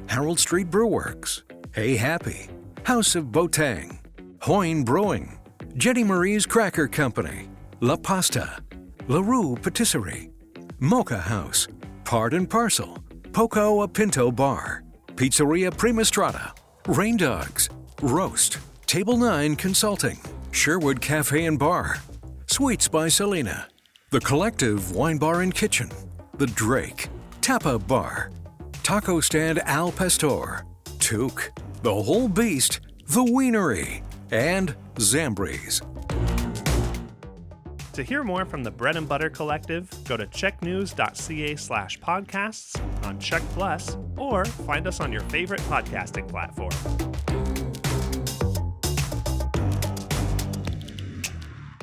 Harold Street Brewworks, Hey Happy, House of Botang, Hoyne Brewing, Jetty Marie's Cracker Company, La Pasta, La Rue Patisserie, Mocha House, Part and Parcel, Poco a Pinto Bar, Pizzeria Prima Strada, Rain Dogs, Roast, Table 9 Consulting, Sherwood Cafe and Bar, Sweets by Selena, The Collective Wine Bar and Kitchen, The Drake, Tapa Bar, Taco Stand Al Pastor, Toque, The Whole Beast, The Wienery, and Zambries.
To hear more from the Bread and Butter Collective, go to checknews.ca/podcasts on Check Plus, or find us on your favorite podcasting platform.